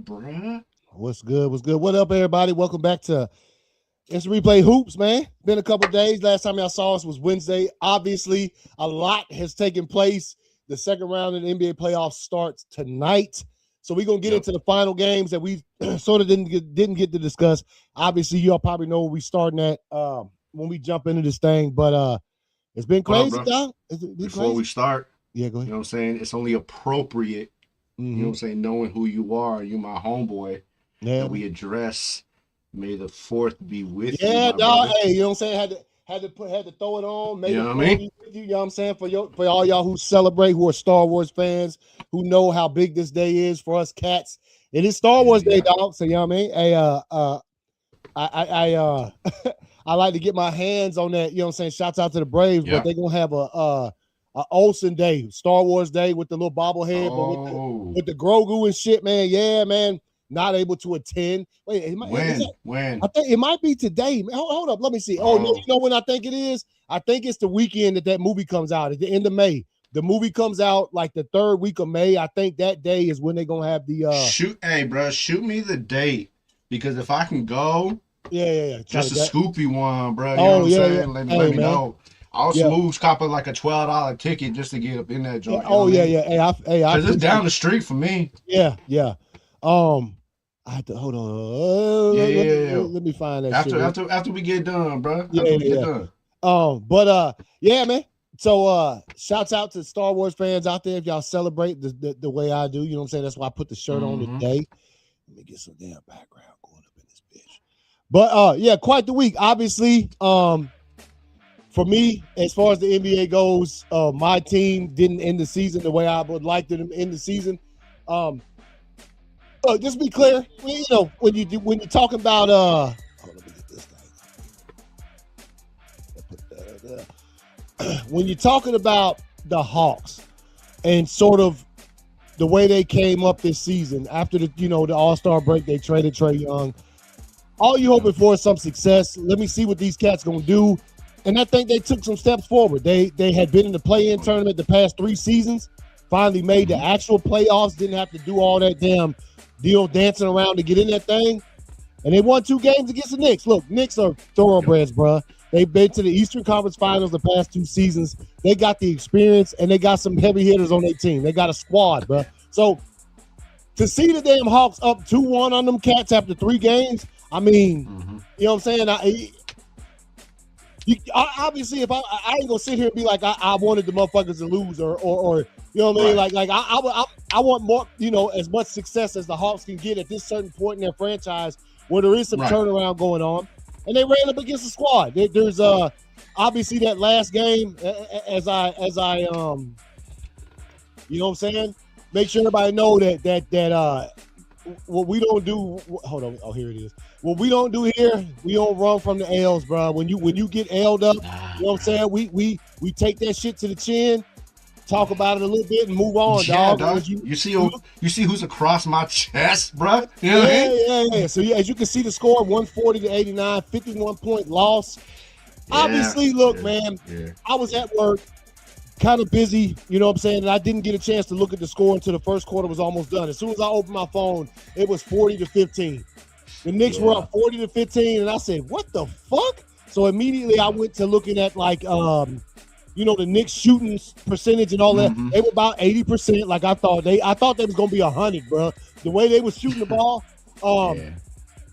bruh? What's good? What's good? What up, everybody? Welcome back to It's Replay Hoops, man. Been a couple days. Last time y'all saw us was Wednesday. Obviously, a lot has taken place. The second round of the NBA playoffs starts tonight. So we're gonna get into the final games that we sort of didn't get to discuss. Obviously, y'all probably know where we starting at when we jump into this thing, but it's been crazy, dog. Before we start, yeah, go ahead. You know what I'm saying? It's only appropriate, you know what I'm saying, knowing who you are, you my homeboy, that we address. May the 4th be with you. Yeah, dog. Hey, you know what I'm saying? Had to throw it on. May You the know what I mean? With you know what I'm saying? For all y'all who celebrate, who are Star Wars fans, who know how big this day is for us cats. It is Star Wars Day, dog. So you know what I mean? Hey, I like to get my hands on that. You know what I'm saying? Shouts out to the Braves, but they're gonna have a Olsen Day, Star Wars Day with the little bobblehead, but with the Grogu and shit, man. Yeah, man. Not able to attend. Wait, when? I think it might be today. Hold up, let me see. Oh, no, you know when I think it is? I think it's the weekend that movie comes out at the end of May. The movie comes out like the 3rd week of May. I think that day is when they're gonna have the shoot me the date, because if I can go, just a scoopy one, bro. You know what I'm saying? Let me know. I'll smooth copping like a $12 ticket just to get up in that joint. Because it's down the street for me. Yeah. I have to hold on. Let me find that after we get done, bro. Yeah, man. So shouts out to Star Wars fans out there if y'all celebrate the way I do. You know what I'm saying? That's why I put the shirt on today. Let me get some damn background going up in this bitch. But yeah, quite the week. Obviously, for me, as far as the NBA goes, my team didn't end the season the way I would like them to end the season. Just be clear, you know, when you're talking about hold on, let me get this thing. When you're talking about the Hawks and sort of the way they came up this season after the All-Star break, they traded Trae Young. All you hoping for is some success. Let me see what these cats gonna do. And I think they took some steps forward. They had been in the play-in tournament the past 3 seasons, finally made the actual playoffs, didn't have to do all that damn deal dancing around to get in that thing. And they won 2 games against the Knicks. Look, Knicks are thoroughbreds, bro. They've been to the Eastern Conference Finals the past 2 seasons. They got the experience, and they got some heavy hitters on their team. They got a squad, bro. So to see the damn Hawks up 2-1 on them cats after 3 games, I mean, you know what I'm saying? Obviously, if I ain't gonna sit here and be like I wanted the motherfuckers to lose or you know what I mean? Like I want more, you know, as much success as the Hawks can get at this certain point in their franchise where there is some turnaround going on, and they ran up against the squad. There's obviously that last game as I you know what I'm saying? Make sure everybody know that what we don't do. Hold on. Oh, here it is. What we don't do here, we don't run from the L's, bro. When you get L'd up, you know what I'm saying? We take that shit to the chin, talk about it a little bit, and move on, dog. You see who's across my chest, bro? You know yeah. So as you can see, the score 140-89, 51-point loss. Obviously, look, man, I was at work, kind of busy, you know what I'm saying, and I didn't get a chance to look at the score until the first quarter was almost done. As soon as I opened my phone, it was 40-15. The Knicks were up 40-15, and I said, "What the fuck?" So immediately I went to looking at like, you know, the Knicks shooting percentage and all that. They were about 80%. Like I thought they was gonna be 100, bro. The way they was shooting the ball.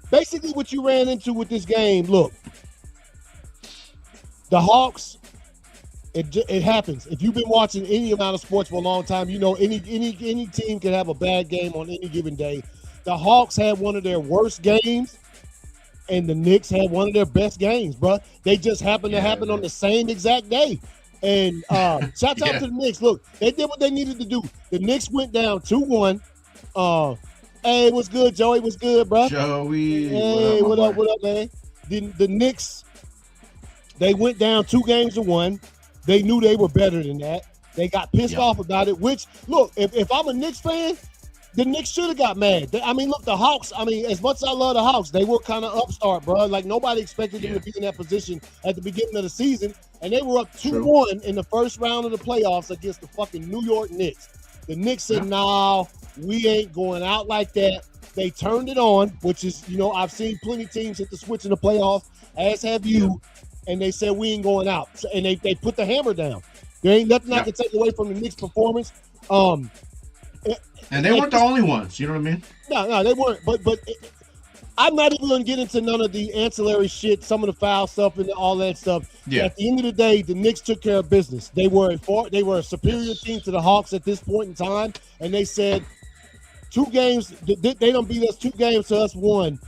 Basically, what you ran into with this game. Look, the Hawks. It happens. If you've been watching any amount of sports for a long time, you know any team can have a bad game on any given day. The Hawks had one of their worst games, and the Knicks had one of their best games, bro. They just happened to happen on the same exact day. And shout out to the Knicks. Look, they did what they needed to do. The Knicks went down 2-1. Hey, what's good, Joey? What's good, bro? Joey. Hey, what up, man? The Knicks, they went down 2-1. They knew they were better than that. They got pissed off about it, which, look, if I'm a Knicks fan, the Knicks should have got mad. I mean, look, the Hawks, I mean, as much as I love the Hawks, they were kind of upstart, bro. Like, nobody expected them to be in that position at the beginning of the season, and they were up 2-1 in the first round of the playoffs against the fucking New York Knicks. The Knicks said, nah, we ain't going out like that. They turned it on, which is, I've seen plenty of teams hit the switch in the playoffs, as have you, and they said we ain't going out. And they put the hammer down. There ain't nothing I can take away from the Knicks' performance. And they weren't the only ones. You know what I mean? No, they weren't. But I'm not even going to get into none of the ancillary shit, some of the foul stuff and all that stuff. Yeah. At the end of the day, the Knicks took care of business. They were a superior team to the Hawks at this point in time, and they said 2 games. They don't beat us 2 games to us 1.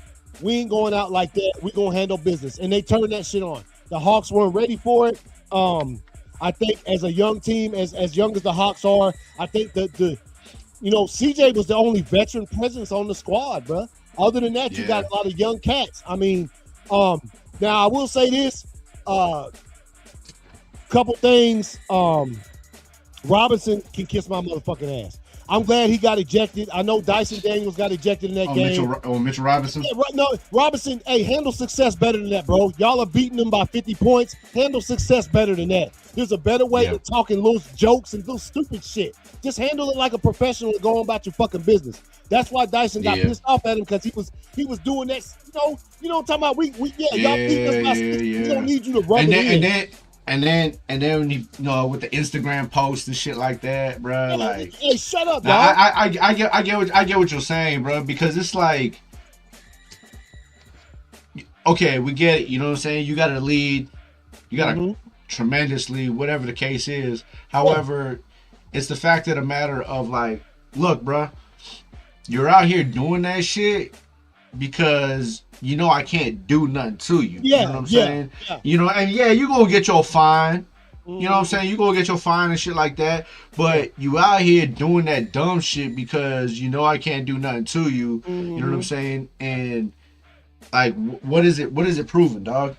We ain't going out like that. We're going to handle business. And they turned that shit on. The Hawks weren't ready for it. I think as a young team, as young as the Hawks are, I think CJ was the only veteran presence on the squad, bro. Other than that, you got a lot of young cats. I mean, now I will say this, couple things. Robinson can kiss my motherfucking ass. I'm glad he got ejected. I know Dyson Daniels got ejected in that game. Mitchell Robinson? Yeah, no, Robinson, handle success better than that, bro. Y'all are beating them by 50 points. Handle success better than that. There's a better way than talking loose jokes and little stupid shit. Just handle it like a professional and go on about your fucking business. That's why Dyson got pissed off at him, because he was doing that. You know what I'm talking about? Y'all beat us by 60. We don't need you to run And then when you with the Instagram posts and shit like that, bro. Hey, shut up, dog. I get what you're saying, bro. Because it's like, okay, we get it. You know what I'm saying? You got to lead. You got to tremendously, whatever the case is. However, it's the fact of the matter of like, look, bro, you're out here doing that shit because I can't do nothing to you. You know what I'm saying? Yeah. And you gonna get your fine. You know what I'm saying? You gonna get your fine and shit like that. But you out here doing that dumb shit because I can't do nothing to you. You know what I'm saying? And like, what is it? What is it proving, dog?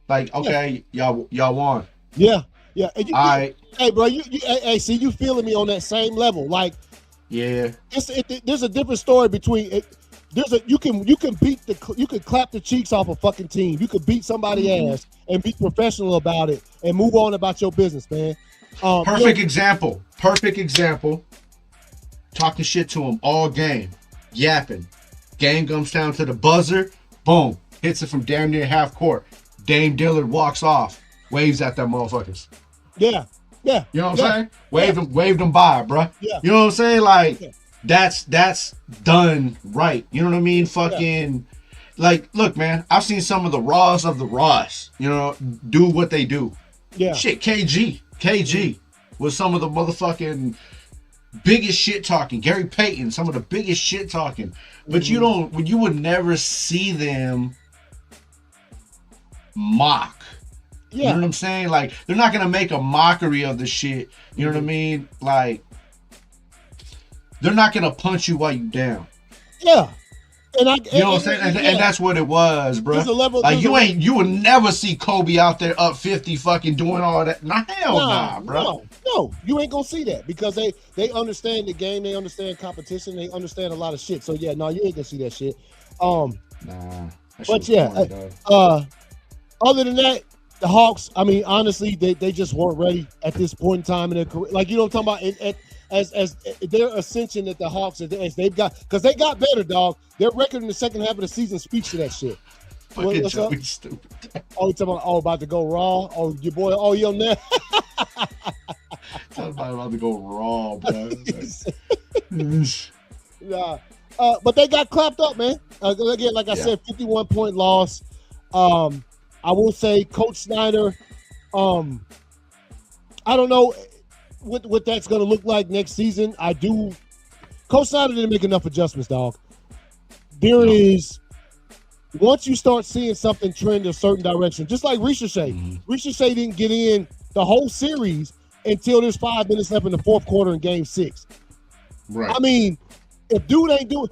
Like, okay, y'all won. Yeah. And all right. Hey, bro, see, you feeling me on that same level? Like, there's a different story between it. You can clap the cheeks off a fucking team. You could beat somebody's ass and be professional about it and move on about your business, man. Perfect example. Talking shit to him all game, yapping. Game comes down to the buzzer. Boom, hits it from damn near half court. Dame Dillard walks off, waves at them motherfuckers. Yeah. You know what I'm saying? Waved them by, bro. Yeah. You know what I'm saying? Like. That's done right. You know what I mean? Fucking, like, look, man, I've seen some of the raws of the raws, do what they do. Yeah. Shit, KG was some of the motherfucking biggest shit talking. Gary Payton, some of the biggest shit talking. But you would never see them mock. Yeah. You know what I'm saying? Like, they're not going to make a mockery of the shit. You know what I mean? Like, they're not gonna punch you while you down. Yeah, you know what I'm saying, and that's what it was, bro. Like you will never see Kobe out there up 50, fucking doing all that. Nah, bro. No, you ain't gonna see that because they understand the game, they understand competition, they understand a lot of shit. So you ain't gonna see that shit. But other than that, the Hawks. I mean, honestly, they just weren't ready at this point in time in their career. Like I'm talking about. As their ascension that the Hawks as they've got, because they got better, dog. Their record in the second half of the season speaks to that shit. What's up? Stupid. Oh, you talking about to go raw? Oh, your boy. Oh, you on that? Talking about to go raw, bro. Yeah, but they got clapped up, man. Again, like I said, 51-point loss. I will say, Coach Snyder. I don't know what that's going to look like next season. Coach Snyder didn't make enough adjustments, dog. Once you start seeing something trend a certain direction, just like Ricochet. Ricochet didn't get in the whole series until there's 5 minutes left in the fourth quarter in game 6. Right. I mean, if dude ain't doing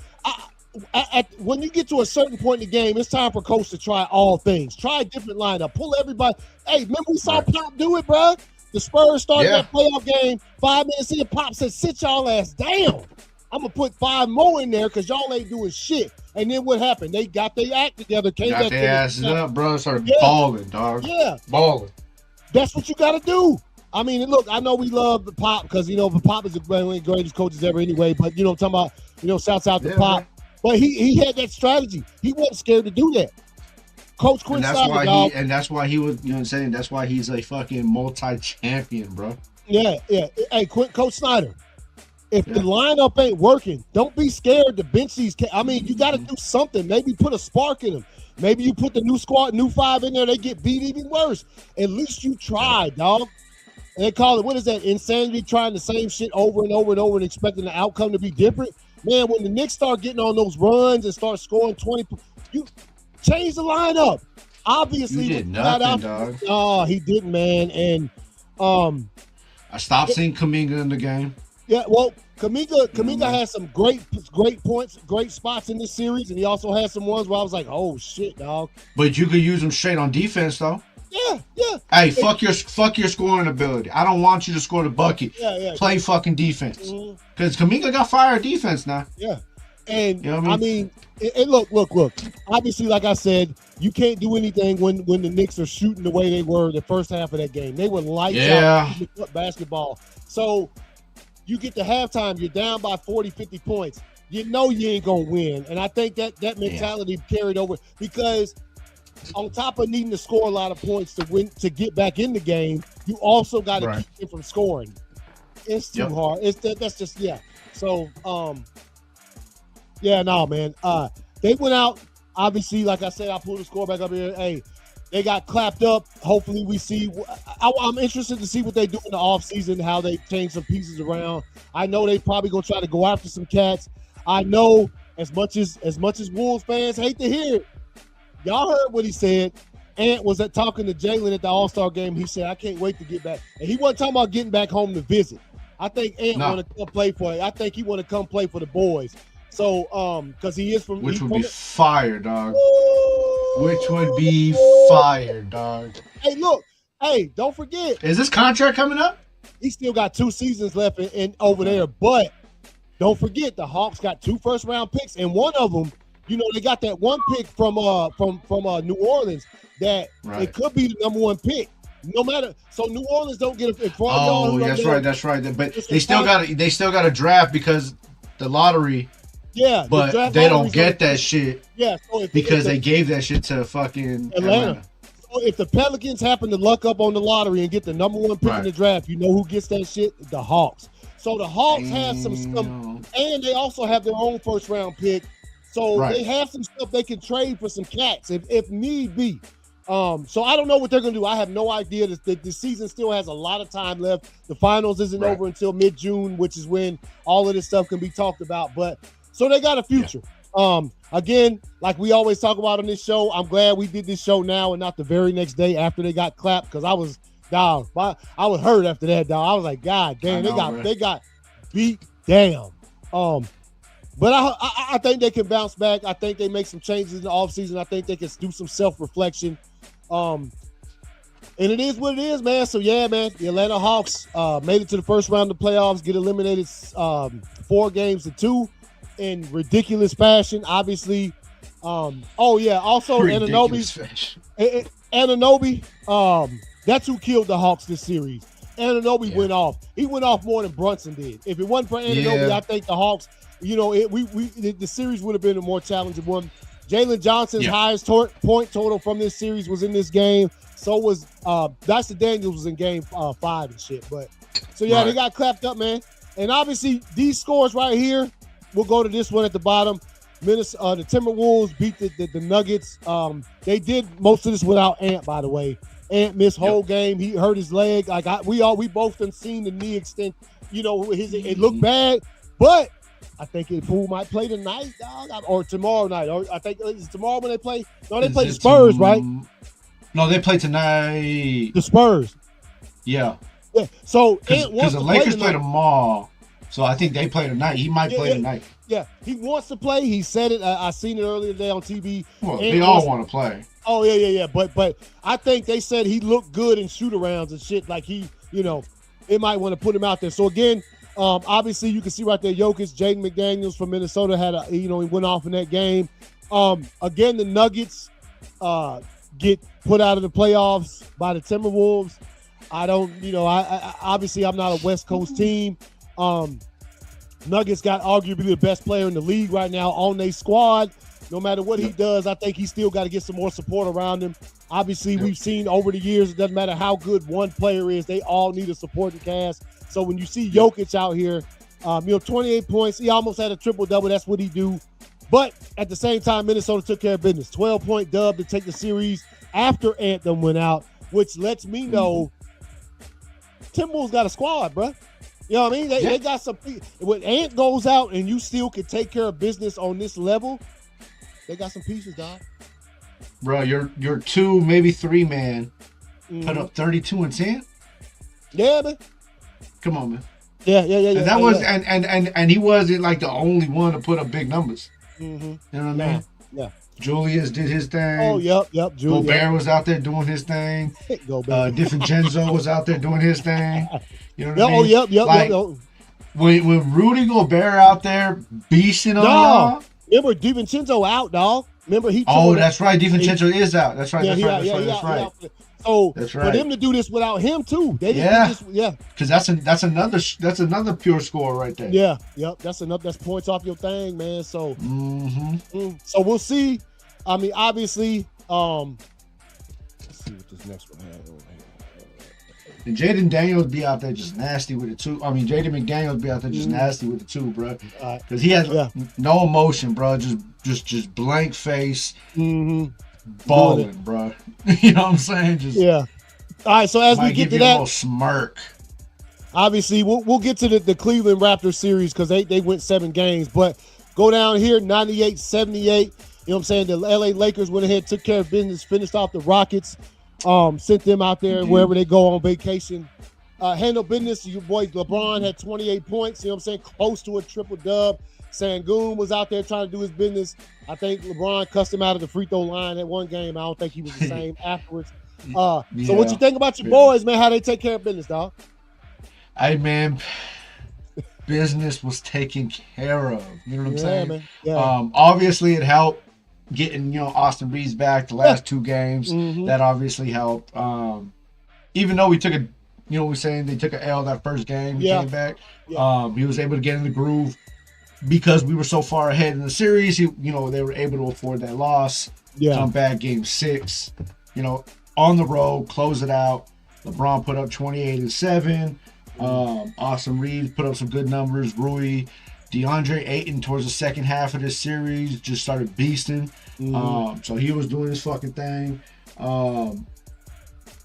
when you get to a certain point in the game, it's time for coach to try all things. Try a different lineup. Pull everybody. Hey, remember we saw Pop do it, bro? The Spurs started that playoff game. 5 minutes in, Pop said, sit y'all ass down. I'm going to put 5 more in there because y'all ain't doing shit. And then what happened? They got their act together. Got their asses up, bro. Started balling, dog. Yeah. Balling. That's what you got to do. I mean, look, I know we love the Pop because, Pop is one of the greatest coaches ever anyway. But, I'm talking about, shouts out to Pop. But he had that strategy. He wasn't scared to do that. Coach Quinn Snyder, dog. And that's why he was, you know what I'm saying? That's why he's a fucking multi-champion, bro. Yeah. Hey, Coach Snyder, if the lineup ain't working, don't be scared to bench these. I mean, you got to do something. Maybe put a spark in them. Maybe you put the new squad, new 5 in there, they get beat even worse. At least you tried, dog. And they call it, what is that, insanity, trying the same shit over and over and over and expecting the outcome to be different? Man, when the Knicks start getting on those runs and start scoring 20, you change the lineup. Obviously, you did nothing, dog. No, he didn't, man. And I stopped seeing Kuminga in the game. Yeah, well, Kuminga has some great points, great spots in this series, and he also has some ones where I was like, "Oh shit, dog!" But you could use him straight on defense, though. Yeah. Hey, fuck your scoring ability. I don't want you to score the bucket. Yeah. Play fucking defense, because Kuminga got fired defense now. Yeah, and you know what I mean, and look. Obviously, like I said, you can't do anything when the Knicks are shooting the way they were the first half of that game. They were lights out basketball. So you get to halftime, you're down by 40, 50 points. You know you ain't gonna win, and I think that mentality carried over because on top of needing to score a lot of points to win to get back in the game, you also got to keep them from scoring. It's too hard. That's just So man. They went out. Obviously, like I said, I pulled the score back up here. Hey, they got clapped up. Hopefully, we see. I'm interested to see what they do in the offseason, how they change some pieces around. I know they probably gonna try to go after some cats. I know as much as Wolves fans hate to hear it, y'all heard what he said. Ant was talking to Jalen at the All-Star game. He said, "I can't wait to get back." And he wasn't talking about getting back home to visit. I think Ant want to come play for it. I think he want to come play for the boys. So, because he is from, which would be fire, dog. Which would be fire, dog. Hey, look. Hey, don't forget. Is this contract coming up? He still got 2 seasons left in over there, but don't forget the Hawks got 2 first-round picks, and one of them, you know, they got that one pick from New Orleans that it could be the number 1 pick. No matter, so New Orleans don't get it. That's right. But they still got to draft because the lottery. Yeah, but they don't get that shit. Yeah, so because they gave that shit to fucking Atlanta. So if the Pelicans happen to luck up on the lottery and get the number 1 pick in the draft, you know who gets that shit? The Hawks. So the Hawks have some stuff, and they also have their own first-round pick. So they have some stuff they can trade for some cats if need be. So I don't know what they're going to do. I have no idea. The season still has a lot of time left. The finals isn't over until mid-June, which is when all of this stuff can be talked about. But so they got a future. Again, like we always talk about on this show, I'm glad we did this show now and not the very next day after they got clapped, because I was hurt after that, dog. I was like, God damn, they got beat down. But I think they can bounce back. I think they make some changes in the offseason. I think they can do some self-reflection. And it is what it is, man. So, yeah, man, the Atlanta Hawks made it to the first round of the playoffs, get eliminated 4-2 in ridiculous fashion. Obviously, also Anunoby, that's who killed the Hawks this series. Anunoby went off. He went off more than Brunson did. If it wasn't for Anunoby, I think the Hawks, you know, the series would have been a more challenging one. Jalen Johnson's highest point total from this series was in this game. So was Dyson Daniels was in game 5 and shit. But so they got clapped up, man. And obviously these scores right here, we'll go to this one at the bottom. The Timberwolves beat the Nuggets. They did most of this without Ant, by the way. Ant missed whole game. He hurt his leg. Like we both done seen the knee extent. You know, it looked bad, but I think the fool might play tonight, dog, or tomorrow night. Or I think it's tomorrow when they play. No, they play the Spurs, right? No, they play tonight. The Spurs. Yeah. Yeah. So because the Lakers play tomorrow, so I think they play tonight. He might play tonight. Yeah, he wants to play. He said it. I seen it earlier today on TV. Well, they all want to play. Oh yeah. But I think they said he looked good in shoot-arounds and shit. Like he, you know, it might want to put him out there. So again, obviously you can see right there, Jokic, Jaden McDaniels from Minnesota he went off in that game. Again, the Nuggets get put out of the playoffs by the Timberwolves. I don't, I obviously I'm not a West Coast team. Nuggets got arguably the best player in the league right now on their squad. No matter what he does, I think he still got to get some more support around him. Obviously, we've seen over the years, it doesn't matter how good one player is, they all need a supporting cast. So when you see Jokic out here, 28 points, he almost had a triple-double. That's what he do. But at the same time, Minnesota took care of business. 12-point dub to take the series after Anthem went out, which lets me know Timberwolves got a squad, bro. You know what I mean? They got some. When Ant goes out and you still can take care of business on this level, they got some pieces, dog. Bro, your 2, maybe 3 man put up 32 and 10. Yeah, man. Come on, man. Yeah. And that was and he wasn't like the only one to put up big numbers. Mm-hmm. You know what I mean? Yeah. Julius did his thing. Oh, yep. Gobert was out there doing his thing. DiVincenzo was out there doing his thing. You know what I mean? Yep. When Rudy Gobert out there beasting on y'all. Remember DiVincenzo out, dog. Remember he. That's right. DiVincenzo is out. That's right. That's right. So for them to do this without him too, they because that's another pure score right there. Yeah, yep. That's points off your thing, man. So, so we'll see. I mean, obviously, let's see what this next one has over here. And Jaden Daniels be out there just nasty with it too. I mean, Jaden McDaniels be out there just nasty with it too, bro. Because he has no emotion, bro. Just blank face. Balling, bro. You know what I'm saying? All right. So as we get to that, a little smirk. Obviously, we'll get to the Cleveland Raptors series because they went 7 games. But go down here, 98-78. You know what I'm saying? The LA Lakers went ahead, took care of business, finished off the Rockets, sent them out there wherever they go on vacation. Handle business. Your boy LeBron had 28 points. You know what I'm saying? Close to a triple dub. Sangoon was out there trying to do his business. I think LeBron cussed him out of the free throw line at one game. I don't think he was the same afterwards. So what you think about your boys, man? How they take care of business, dog? Hey, man, business was taken care of. You know what I'm saying? Man. Yeah. Obviously, it helped getting Austin Reeves back the last 2 games. That obviously helped. Even though we took we're saying they took an L that first game. He came back. He was able to get in the groove. Because we were so far ahead in the series, they were able to afford that loss. Come back game 6, on the road, close it out. LeBron put up 28 and 7. Austin Reeves put up some good numbers. Rui, DeAndre Ayton towards the second half of this series just started beasting. So he was doing his fucking thing.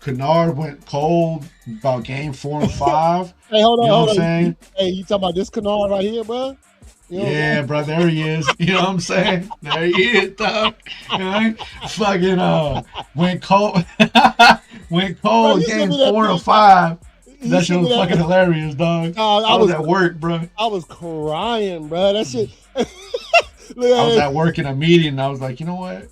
Kennard went cold about game 4 and 5. Hey, hold on. What I'm saying? Hey, you talking about this Kennard right here, bro? Bro, there he is. You know what I'm saying? There he is, dog. Fucking went cold. Bro, game 4 and 5. That shit was fucking hilarious, dog. I was at work, bro. I was crying, bro. That shit. I was at work in a meeting, and I was like, you know what?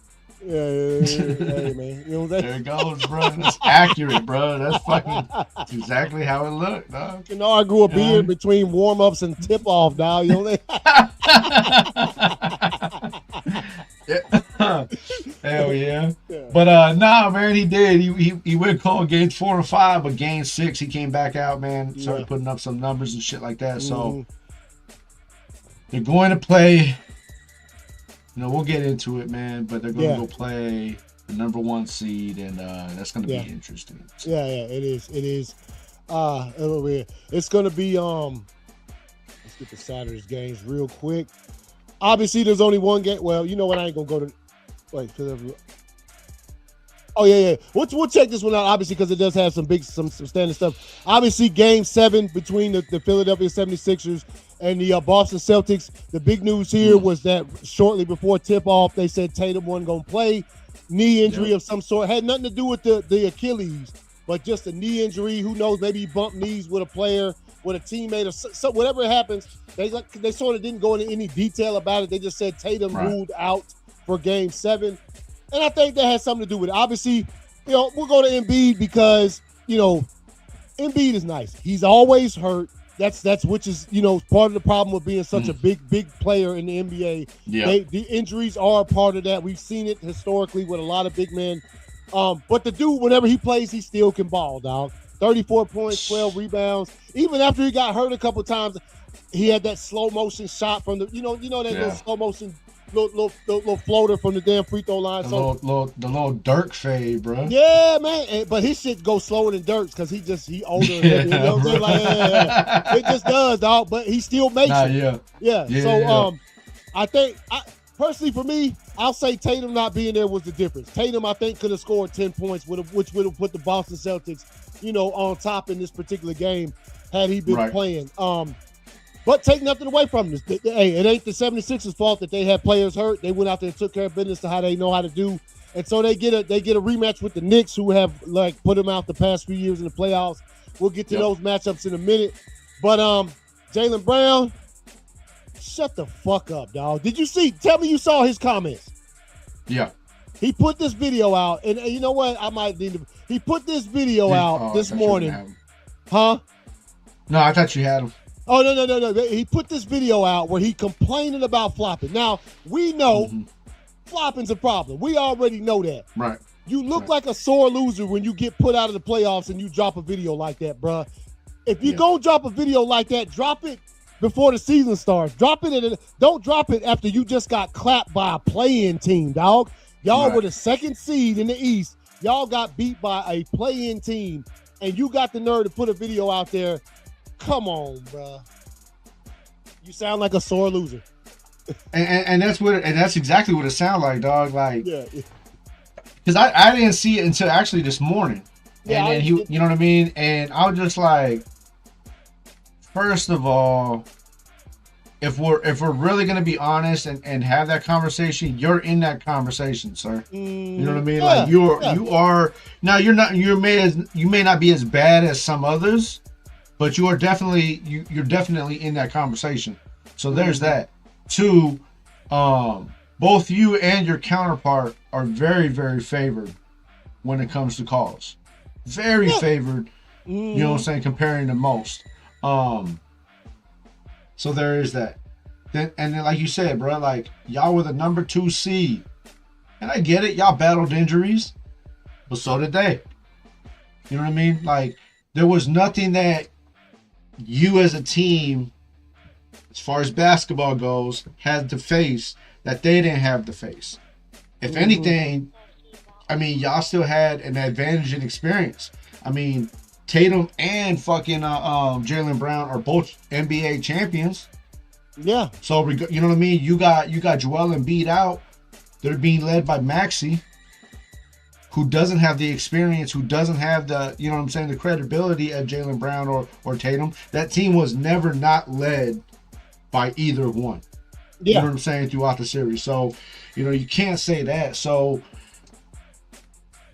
Hey, man. There it goes, bro. That's accurate, bro. That's exactly how it looked, dog. I grew a beard between warm-ups and tip-off, dog. Hell yeah. But nah, man, he did. He went cold games 4 and 5, but game 6 he came back out, man. Started putting up some numbers and shit like that. So they're going to play. We'll get into it, man. But they're going to go play the number 1 seed, and that's going to be interesting. So. Yeah, it is. It is. It's going to be. Let's get the Saturday's games real quick. Obviously, there's only one game. Well, you know what? I ain't gonna go to. Wait, oh yeah. We'll check this one out, obviously, because it does have some standard stuff. Obviously, game 7 between the Philadelphia 76ers and the Boston Celtics. The big news here was that shortly before tip-off, they said Tatum wasn't gonna play. Knee injury of some sort. Had nothing to do with the Achilles, but just a knee injury. Who knows? Maybe he bumped knees with a player, with a teammate, or so whatever happens. They sort of didn't go into any detail about it. They just said Tatum ruled out for game 7. And I think that has something to do with it. Obviously, we'll go to Embiid because, Embiid is nice. He's always hurt. That's which is, part of the problem with being such a big player in the NBA. Yeah. The injuries are a part of that. We've seen it historically with a lot of big men. But the dude, whenever he plays, he still can ball, dog. 34 points, 12 rebounds. Even after he got hurt a couple times, he had that slow motion shot from the, that little slow motion, little floater from the damn free throw line. The little Dirk fade, bro. Yeah, man. But his shit goes slower than Dirk's because he older. You know what I'm saying? Like, it just does, dog. But he still makes it. Yeah. So I think personally for me, I'll say Tatum not being there was the difference. Tatum, I think, could have scored 10 points, which would have put the Boston Celtics, on top in this particular game had he been playing. But take nothing away from this. Hey, it ain't the 76ers' fault that they had players hurt. They went out there and took care of business to how they know how to do. And so they get a rematch with the Knicks, who have put them out the past few years in the playoffs. We'll get to those matchups in a minute. But Jaylen Brown, shut the fuck up, dog. Tell me you saw his comments. Yeah. He put this video out, and you know what? I might need to. He put this video out this morning. Huh? No, I thought you had him. Oh, no. He put this video out where he complaining about flopping. Now, we know flopping's a problem. We already know that. Right. You look like a sore loser when you get put out of the playoffs and you drop a video like that, bruh. If you go drop a video like that, drop it before the season starts. Don't drop it after you just got clapped by a play-in team, dog. Y'all were the second seed in the East. Y'all got beat by a play-in team, and you got the nerve to put a video out there. Come on, bro. You sound like a sore loser. and that's exactly what it sounds like, dog. Like, because I didn't see it until actually this morning. And then you know what I mean? And I was just like, first of all, if we're really gonna be honest and have that conversation, you're in that conversation, sir. You know what I mean? Like you are now. You may not be as bad as some others, but you are definitely you're definitely in that conversation. So there's that. Two, both you and your counterpart are very, very favored when it comes to calls. Very favored. You know what I'm saying? Comparing to most. So there is that. Then like you said, bro, like y'all were the number 2 seed, and I get it. Y'all battled injuries, but so did they. You know what I mean? Like there was nothing that you as a team, as far as basketball goes, had to face that they didn't have to face. If anything, I mean, y'all still had an advantage in experience. I mean, Tatum and fucking Jaylen Brown are both NBA champions. Yeah. So you know what I mean? You got Joel Embiid out. They're being led by Maxey, who doesn't have the experience, who doesn't have the, you know what I'm saying, the credibility of Jaylen Brown or Tatum. That team was never not led by either one. Yeah. You know what I'm saying, throughout the series. So, you can't say that. So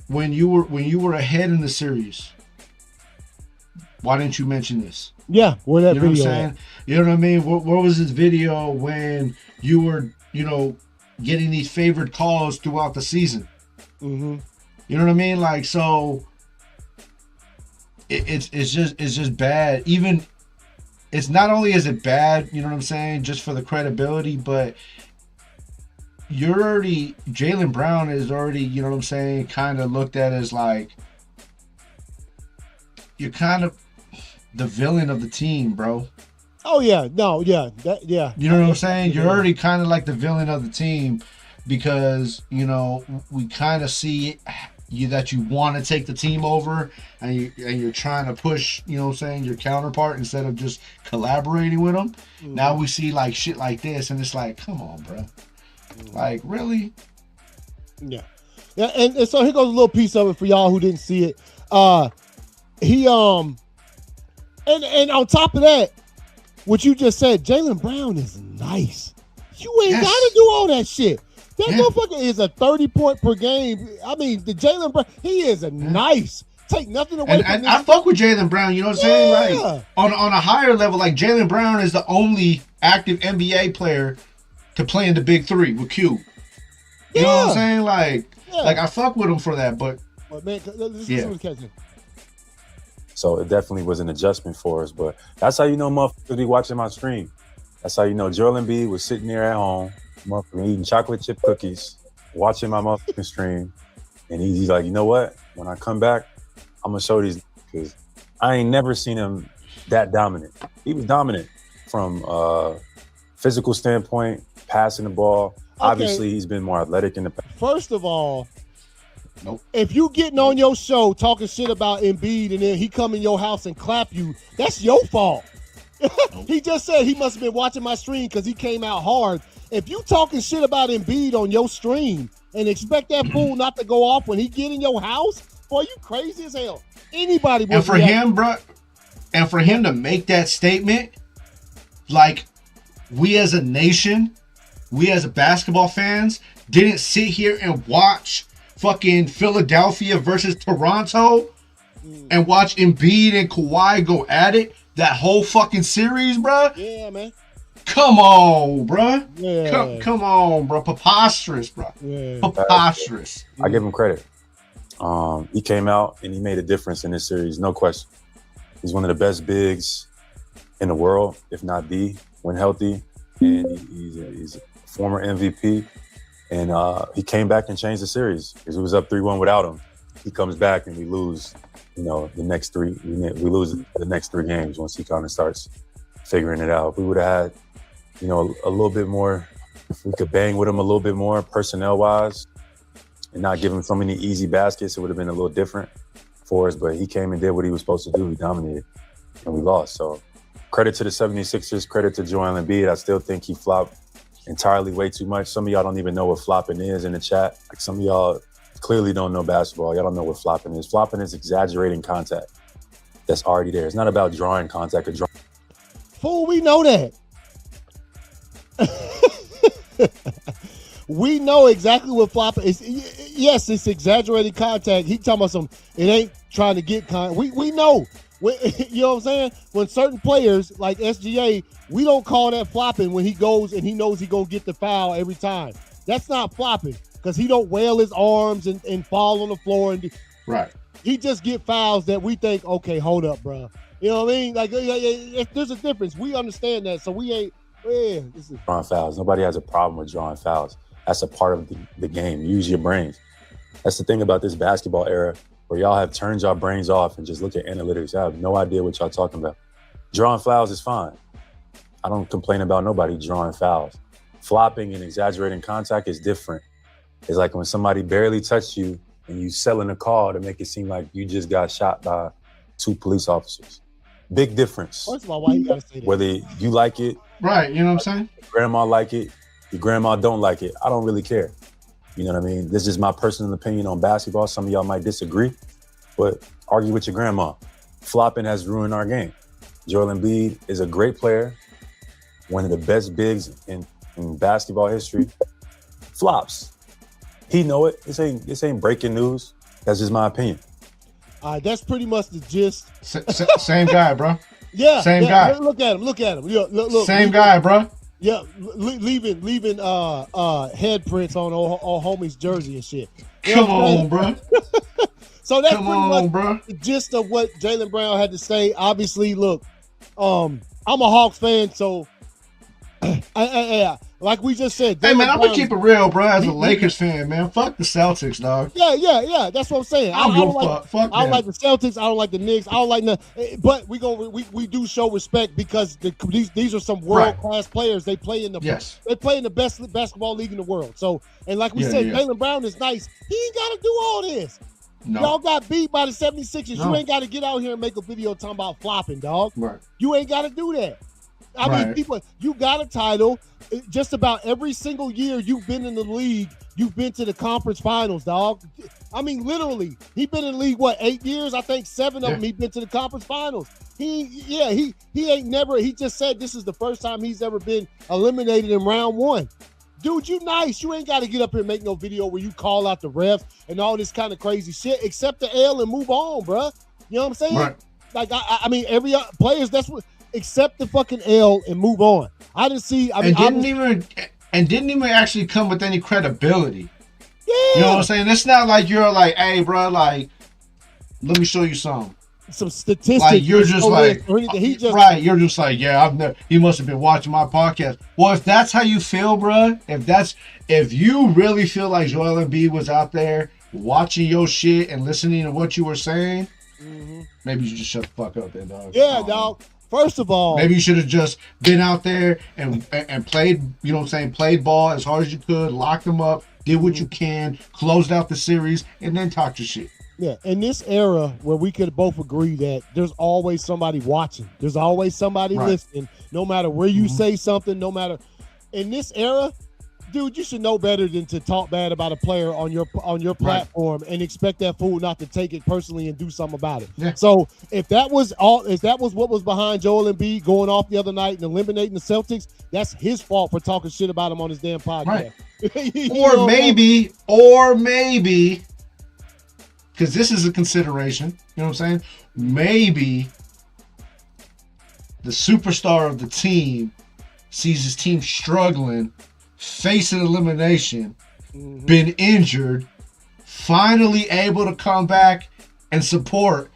when you were ahead in the series, why didn't you mention this? Yeah, where that video what I'm saying? At? You know what I mean? Where was this video when you were, getting these favored calls throughout the season? Mm-hmm. You know what I mean? Like, so it's just bad. Even it's not only is it bad, you know what I'm saying, just for the credibility, but Jaylen Brown is already, you know what I'm saying, kind of looked at as like you're kind of the villain of the team, bro. Oh yeah, no, yeah, yeah. You know what I'm saying? You're already kind of like the villain of the team because we kind of see that you want to take the team over and you're trying to push, you know what I'm saying, your counterpart instead of just collaborating with them. Mm-hmm. Now we see like shit like this, and it's like, come on, bro. Like, really? Yeah. And so here goes a little piece of it for y'all who didn't see it. He and on top of that, what you just said, Jaylen Brown is nice. You ain't gotta do all that shit. That motherfucker is a 30-point per game. I mean, the Jaylen Brown, he is a nice. Take nothing away from this. I fuck with Jaylen Brown, you know what I'm saying? Like on a higher level, like Jaylen Brown is the only active NBA player to play in the Big Three with Q. You know what I'm saying? Like I fuck with him for that, but man, let's see what's catching. So it definitely was an adjustment for us, but that's how motherfuckers be watching my stream. That's how Joel Embiid was sitting there at home, motherfucking eating chocolate chip cookies, watching my motherfucking stream, and he's like, you know what? When I come back, I'm gonna show these because I ain't never seen him that dominant. He was dominant from physical standpoint, passing the ball. Okay. Obviously, he's been more athletic in the past. First of all, if you getting on your show talking shit about Embiid and then he come in your house and clap you, that's your fault. He just said he must have been watching my stream because he came out hard. If you talking shit about Embiid on your stream and expect that fool not to go off when he get in your house, boy, you crazy as hell. Anybody would. And for him, bro, and for him to make that statement, like, we as a nation, we as basketball fans, didn't sit here and watch fucking Philadelphia versus Toronto and watch Embiid and Kawhi go at it that whole fucking series, bro. Yeah, man. Come on, bro. Yeah. Come on, bro. Preposterous, bro. Yeah. Preposterous. I give him credit. He came out and he made a difference in this series, no question. He's one of the best bigs in the world, if not the, when healthy. And he's a former MVP. And he came back and changed the series because it was up 3-1 without him. He comes back and we lose, the next three. We lose the next 3 games once he kind of starts figuring it out. If we would have had, a little bit more, if we could bang with him a little bit more personnel-wise and not give him so many easy baskets, it would have been a little different for us. But he came and did what he was supposed to do. He dominated, and we lost. So credit to the 76ers, credit to Joel Embiid. I still think he flopped entirely way too much. Some of y'all don't even know what flopping is in the chat. Like, some of y'all clearly don't know basketball. Y'all don't know what flopping is. Flopping is exaggerating contact that's already there. It's not about drawing contact or drawing. Fool, we know that. We know exactly what flopping is. Yes, it's exaggerated contact. He talking about it ain't trying to get contact. We know. You know what I'm saying? When certain players like SGA, we don't call that flopping when he goes and he knows he gonna get the foul every time. That's not flopping because he don't wail his arms and fall on the floor. Right. He just get fouls that we think, okay, hold up, bro. You know what I mean? Like, there's a difference. We understand that, so we ain't. Drawing fouls. Nobody has a problem with drawing fouls. That's a part of the game. Use your brains. That's the thing about this basketball era where y'all have turned y'all brains off and just look at analytics. I have no idea what y'all talking about. Drawing fouls is fine. I don't complain about nobody drawing fouls. Flopping and exaggerating contact is different. It's like when somebody barely touched you and you selling a call to make it seem like you just got shot by 2 police officers. Big difference. First of all, why you gotta say that? Whether you like it. Right, you know what I'm saying? Your grandma like it, your grandma don't like it. I don't really care. You know what I mean? This is my personal opinion on basketball. Some of y'all might disagree, but argue with your grandma. Flopping has ruined our game. Joel Embiid is a great player, one of the best bigs in basketball history. Flops. He know it. This ain't breaking news. That's just my opinion. That's pretty much the gist. Same guy, bro. Yeah, same guy. Look at him. Yeah, look. Same guy, bro. Yeah, leaving head prints on old homie's jersey and shit. Come on, bro. So that's pretty much the gist of what Jaylen Brown had to say. Obviously, look, I'm a Hawks fan, so like we just said. Hey, man, I'm going to keep it real, bro, as a Lakers fan, man. Fuck the Celtics, dog. Yeah. That's what I'm saying. I don't like the Celtics. I don't like the Knicks. I don't like nothing. But we do show respect because these are some world-class players. They play in the best basketball league in the world. So, and like we said, Jaylen Brown is nice. He ain't got to do all this. No. Y'all got beat by the 76ers. No. You ain't got to get out here and make a video talking about flopping, dog. Right. You ain't got to do that. I mean, people, you got a title. Just about every single year you've been in the league, you've been to the conference finals, dog. I mean, literally, he's been in the league, 8 years? I think 7 of them he's been to the conference finals. He ain't never, he just said this is the first time he's ever been eliminated in round 1. Dude, you nice. You ain't got to get up here and make no video where you call out the refs and all this kind of crazy shit. Accept the L and move on, bro. You know what I'm saying? Right. Like, I mean, every players, that's what, accept the fucking L and move on. I didn't see. Didn't even actually come with any credibility. Yeah. You know what I'm saying? It's not like you're like, hey, bro, like, let me show you some statistics. Like you're just like, you're just like, yeah, he must have been watching my podcast. Well, if that's how you feel, bro, if you really feel like Joel Embiid was out there watching your shit and listening to what you were saying, maybe you just shut the fuck up then, dog. Yeah, dog. First of all, maybe you should have just been out there and played, you know what I'm saying, played ball as hard as you could, locked them up, did what you can, closed out the series, and then talk your shit. Yeah, in this era where we could both agree that there's always somebody watching, there's always somebody listening, no matter where you say something, no matter in this era, dude, you should know better than to talk bad about a player on your platform and expect that fool not to take it personally and do something about it. Yeah. So if that was what was behind Joel Embiid going off the other night and eliminating the Celtics, that's his fault for talking shit about him on his damn podcast. Right. or maybe. Because this is a consideration, you know what I'm saying? Maybe the superstar of the team sees his team struggling, facing elimination, been injured, finally able to come back and support,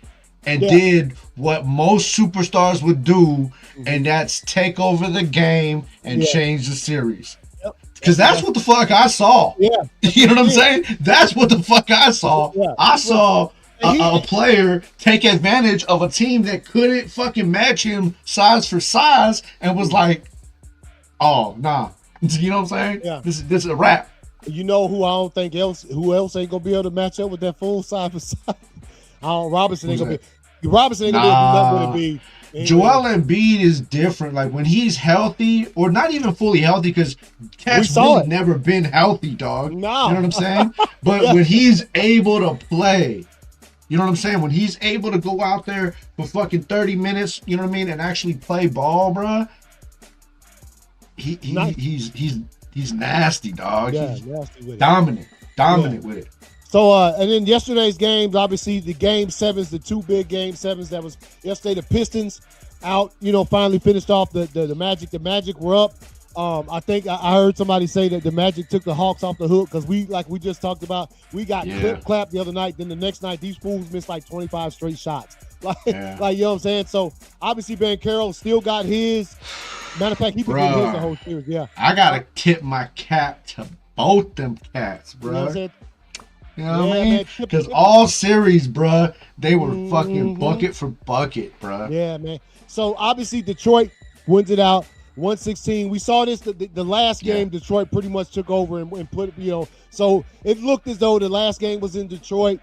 and did what most superstars would do, and that's take over the game and change the series. Because that's what the fuck I saw. Yeah. You know what I'm saying? That's what the fuck I saw. Yeah. I saw a player take advantage of a team that couldn't fucking match him size for size and was like, oh, nah. You know what I'm saying? Yeah. This is a wrap. You know who else ain't gonna be able to match up with that full side for side? Robinson ain't gonna be able to do nothing with it. Joel Embiid is different. Like when he's healthy, or not even fully healthy, because Cat's really never been healthy, dog. No. You know what I'm saying? But when he's able to play, you know what I'm saying? When he's able to go out there for fucking 30 minutes, you know what I mean, and actually play ball, bro. He's nasty, dog. Yeah, he's nasty with dominant with it. So, and then yesterday's games, obviously the game sevens, the two big game sevens that was yesterday, the Pistons out, finally finished off the Magic. The Magic were up. I think I heard somebody say that the Magic took the Hawks off the hook because we just talked about, we got clapped the other night. Then the next night, these fools missed like 25 straight shots. Like, you know what I'm saying? So, obviously, Ben Carroll still got his. Matter of fact, he been getting his the whole series, I got to tip my cap to both them cats, bro. You know what I'm saying? You know what I mean? Because all series, bruh, they were fucking bucket for bucket, bruh. Yeah, man. So, obviously, Detroit wins it out, 116. We saw this, the last game, Detroit pretty much took over and put, so it looked as though the last game was in Detroit.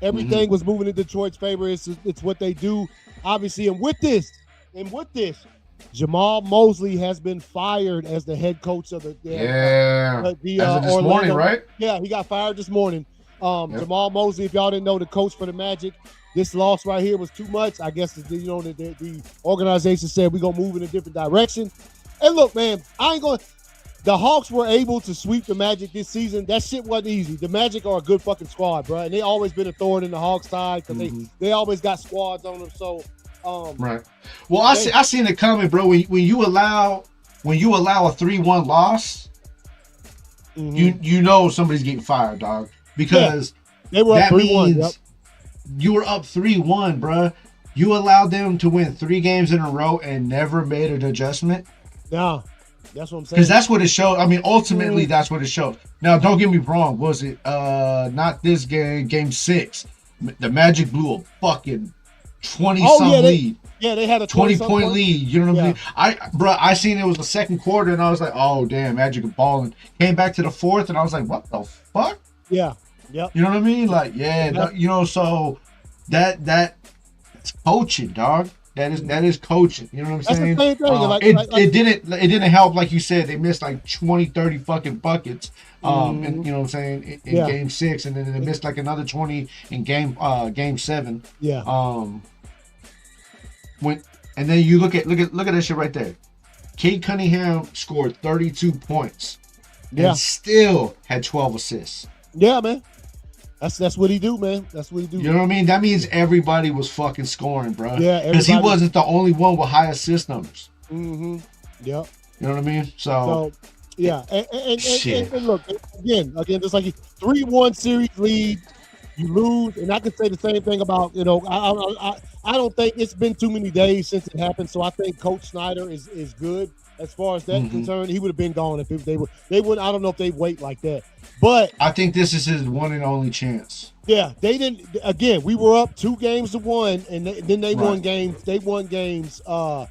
Everything was moving in Detroit's favor. It's what they do, obviously. And with this, Jamal Mosley has been fired as the head coach of the this morning, right? Yeah, he got fired this morning. Jamal Mosley, if y'all didn't know, the coach for the Magic, this loss right here was too much. I guess the organization said we're gonna move in a different direction. And look, man, the Hawks were able to sweep the Magic this season. That shit wasn't easy. The Magic are a good fucking squad, bro, and they always been a thorn in the Hawks' side because they always got squads on them. So. Right. Well, I seen it coming, bro. When you allow a 3-1 loss, you know somebody's getting fired, dog. Because they were up 3-1. You were up 3-1, bro. You allowed them to win 3 games in a row and never made an adjustment. Yeah, that's what I'm saying. Because that's what it showed. I mean, ultimately, that's what it showed. Now, don't get me wrong. Was it not this game 6? The Magic blew a fucking 20-some lead. They had a 20-point lead. You know what I mean? I seen it was the second quarter, and I was like, oh, damn, Magic are balling. Came back to the fourth, and I was like, what the fuck? Yeah. Yep. You know what I mean? Like, so that's coaching, dog. That is coaching. You know what I'm saying? That's the same thing. It didn't help, like you said. They missed like 20, 30 fucking buckets. And you know what I'm saying, in game 6, and then they missed like another 20 in game 7. Yeah. And then you look at that shit right there. Cade Cunningham scored 32 points. And still had 12 assists. Yeah, man. That's what he do, man. That's what he do. You know what I mean? That means everybody was fucking scoring, bro. Yeah, because he wasn't the only one with high assist numbers. Yep. You know what I mean? So yeah, and look, again, just like 3-1 series lead, you lose, and I can say the same thing about, I don't think it's been too many days since it happened, so I think Coach Snyder is good as far as that's concerned. He would have been gone if they would. I don't know if they wait like that, but I think this is his one and only chance. Yeah, they didn't. Again, we were up 2-1, and then they won games. They won games 4,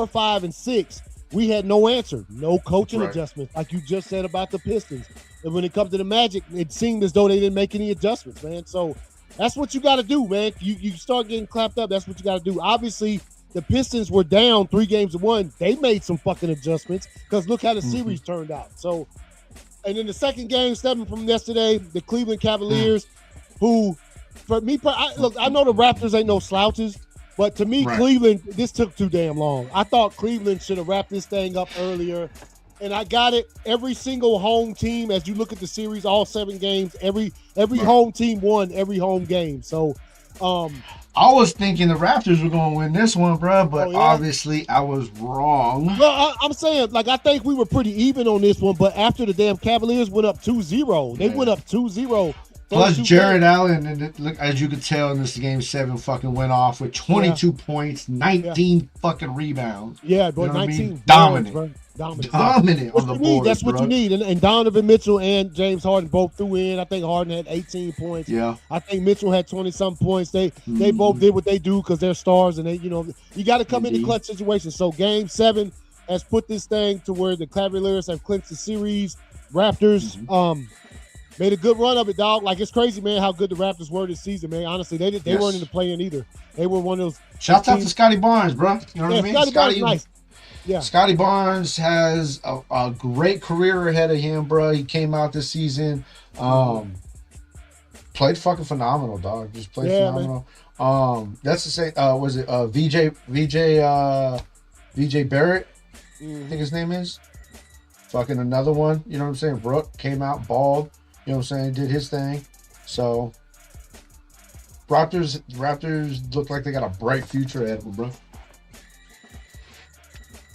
5, and 6. We had no answer, no coaching adjustments, like you just said about the Pistons. And when it comes to the Magic, it seemed as though they didn't make any adjustments, man. So that's what you got to do, man. You start getting clapped up. That's what you got to do. Obviously, the Pistons were down 3-1. They made some fucking adjustments because look how the series turned out. So, and then the second game, 7 from yesterday, the Cleveland Cavaliers. Who, for me, look, I know the Raptors ain't no slouches, but to me, Cleveland, this took too damn long. I thought Cleveland should have wrapped this thing up earlier, and I got it. Every single home team, as you look at the series, all 7 games, every home team won every home game. So, I was thinking the Raptors were going to win this one, bro, but obviously I was wrong. Well, I'm saying, like, I think we were pretty even on this one, but after the damn Cavaliers went up 2-0, they went up 2-0. Plus, Jared Allen, and look, as you could tell in this game 7, fucking went off with 22 points, 19 fucking rebounds. Yeah, bro, you know 19. I mean? Dominant on the board. That's what you need. And Donovan Mitchell and James Harden both threw in. I think Harden had 18 points. Yeah. I think Mitchell had 20-some points. They both did what they do because they're stars, and you got to come into clutch situations. So Game 7 has put this thing to where the Cavaliers have clinched the series. Raptors, made a good run of it, dog. Like, it's crazy, man, how good the Raptors were this season, man. Honestly, they weren't in the play-in either. They were one of those. Shout out to Scotty Barnes, bro. You know what I mean? Scotty nice. Yeah. Scotty Barnes has a great career ahead of him, bro. He came out this season, played fucking phenomenal, dog. Just played phenomenal. Man. That's to say, was it VJ Barrett? I think his name is. Fucking another one. You know what I'm saying? Brooke came out bald. You know what I'm saying? Did his thing. So, Raptors look like they got a bright future ahead of them, bro.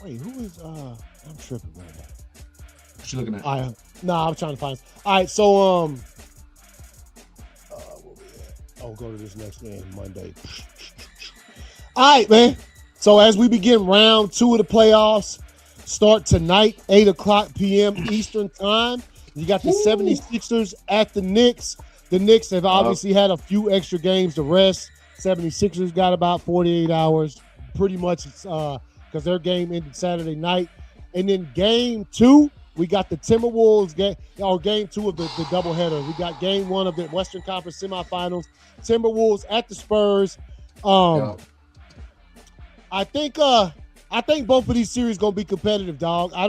Wait, who is, I'm tripping right now. What you looking at? I'm trying to find. All right, so, where we at? I'll go to this next game Monday. All right, man. So, as we begin round 2 of the playoffs, start tonight, 8:00 p.m. Eastern time. You got the 76ers at the Knicks. The Knicks have obviously had a few extra games to rest. 76ers got about 48 hours, pretty much, because their game ended Saturday night. And then Game 2, we got the Timberwolves Game 2 of the doubleheader. We got Game 1 of the Western Conference semifinals. Timberwolves at the Spurs. I think both of these series gonna be competitive, dog. I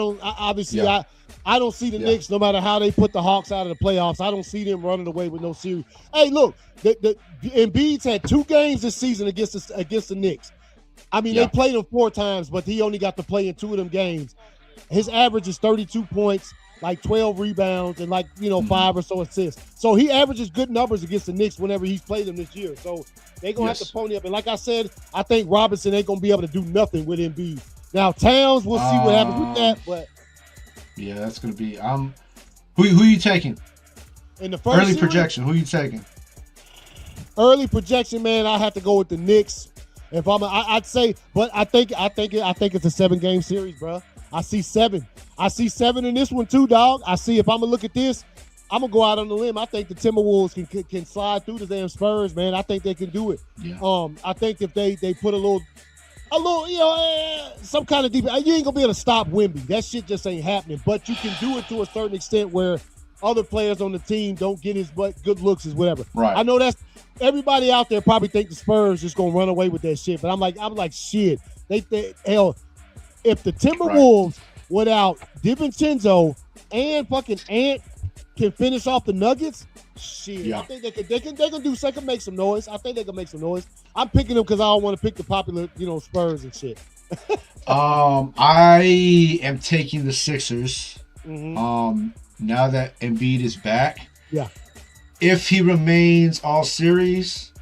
don't see the Knicks, no matter how they put the Hawks out of the playoffs. I don't see them running away with no series. Hey, look, the Embiid's had 2 games this season against the Knicks. I mean, they played him 4 times, but he only got to play in 2 of them games. His average is 32 points, like 12 rebounds, and 5 or so assists. So he averages good numbers against the Knicks whenever he's played them this year. So they're going to have to pony up. And like I said, I think Robinson ain't going to be able to do nothing with Embiid. Now, Towns, we'll see what happens with that, but yeah, that's gonna be. Who you taking? In the first early series, projection, who you taking? Early projection, man. I have to go with the Knicks. If I'd say, but I think it's a 7-game series, bro. I see 7. I see 7 in this one too, dog. I see if I'm gonna look at this, I'm gonna go out on the limb. I think the Timberwolves can slide through the damn Spurs, man. I think they can do it. Yeah. I think if they put a little, some kind of defense, you ain't gonna be able to stop Wemby. That shit just ain't happening. But you can do it to a certain extent where other players on the team don't get as good looks as whatever. Right. I know that's everybody out there probably think the Spurs just gonna run away with that shit. But I'm like shit. Hell, if the Timberwolves without DiVincenzo and fucking Ant can finish off the Nuggets, shit. Yeah. I think they can make some noise. I think they can make some noise. I'm picking them because I don't want to pick the popular, Spurs and shit. I am taking the Sixers. Mm-hmm. Now that Embiid is back. Yeah. If he remains all series.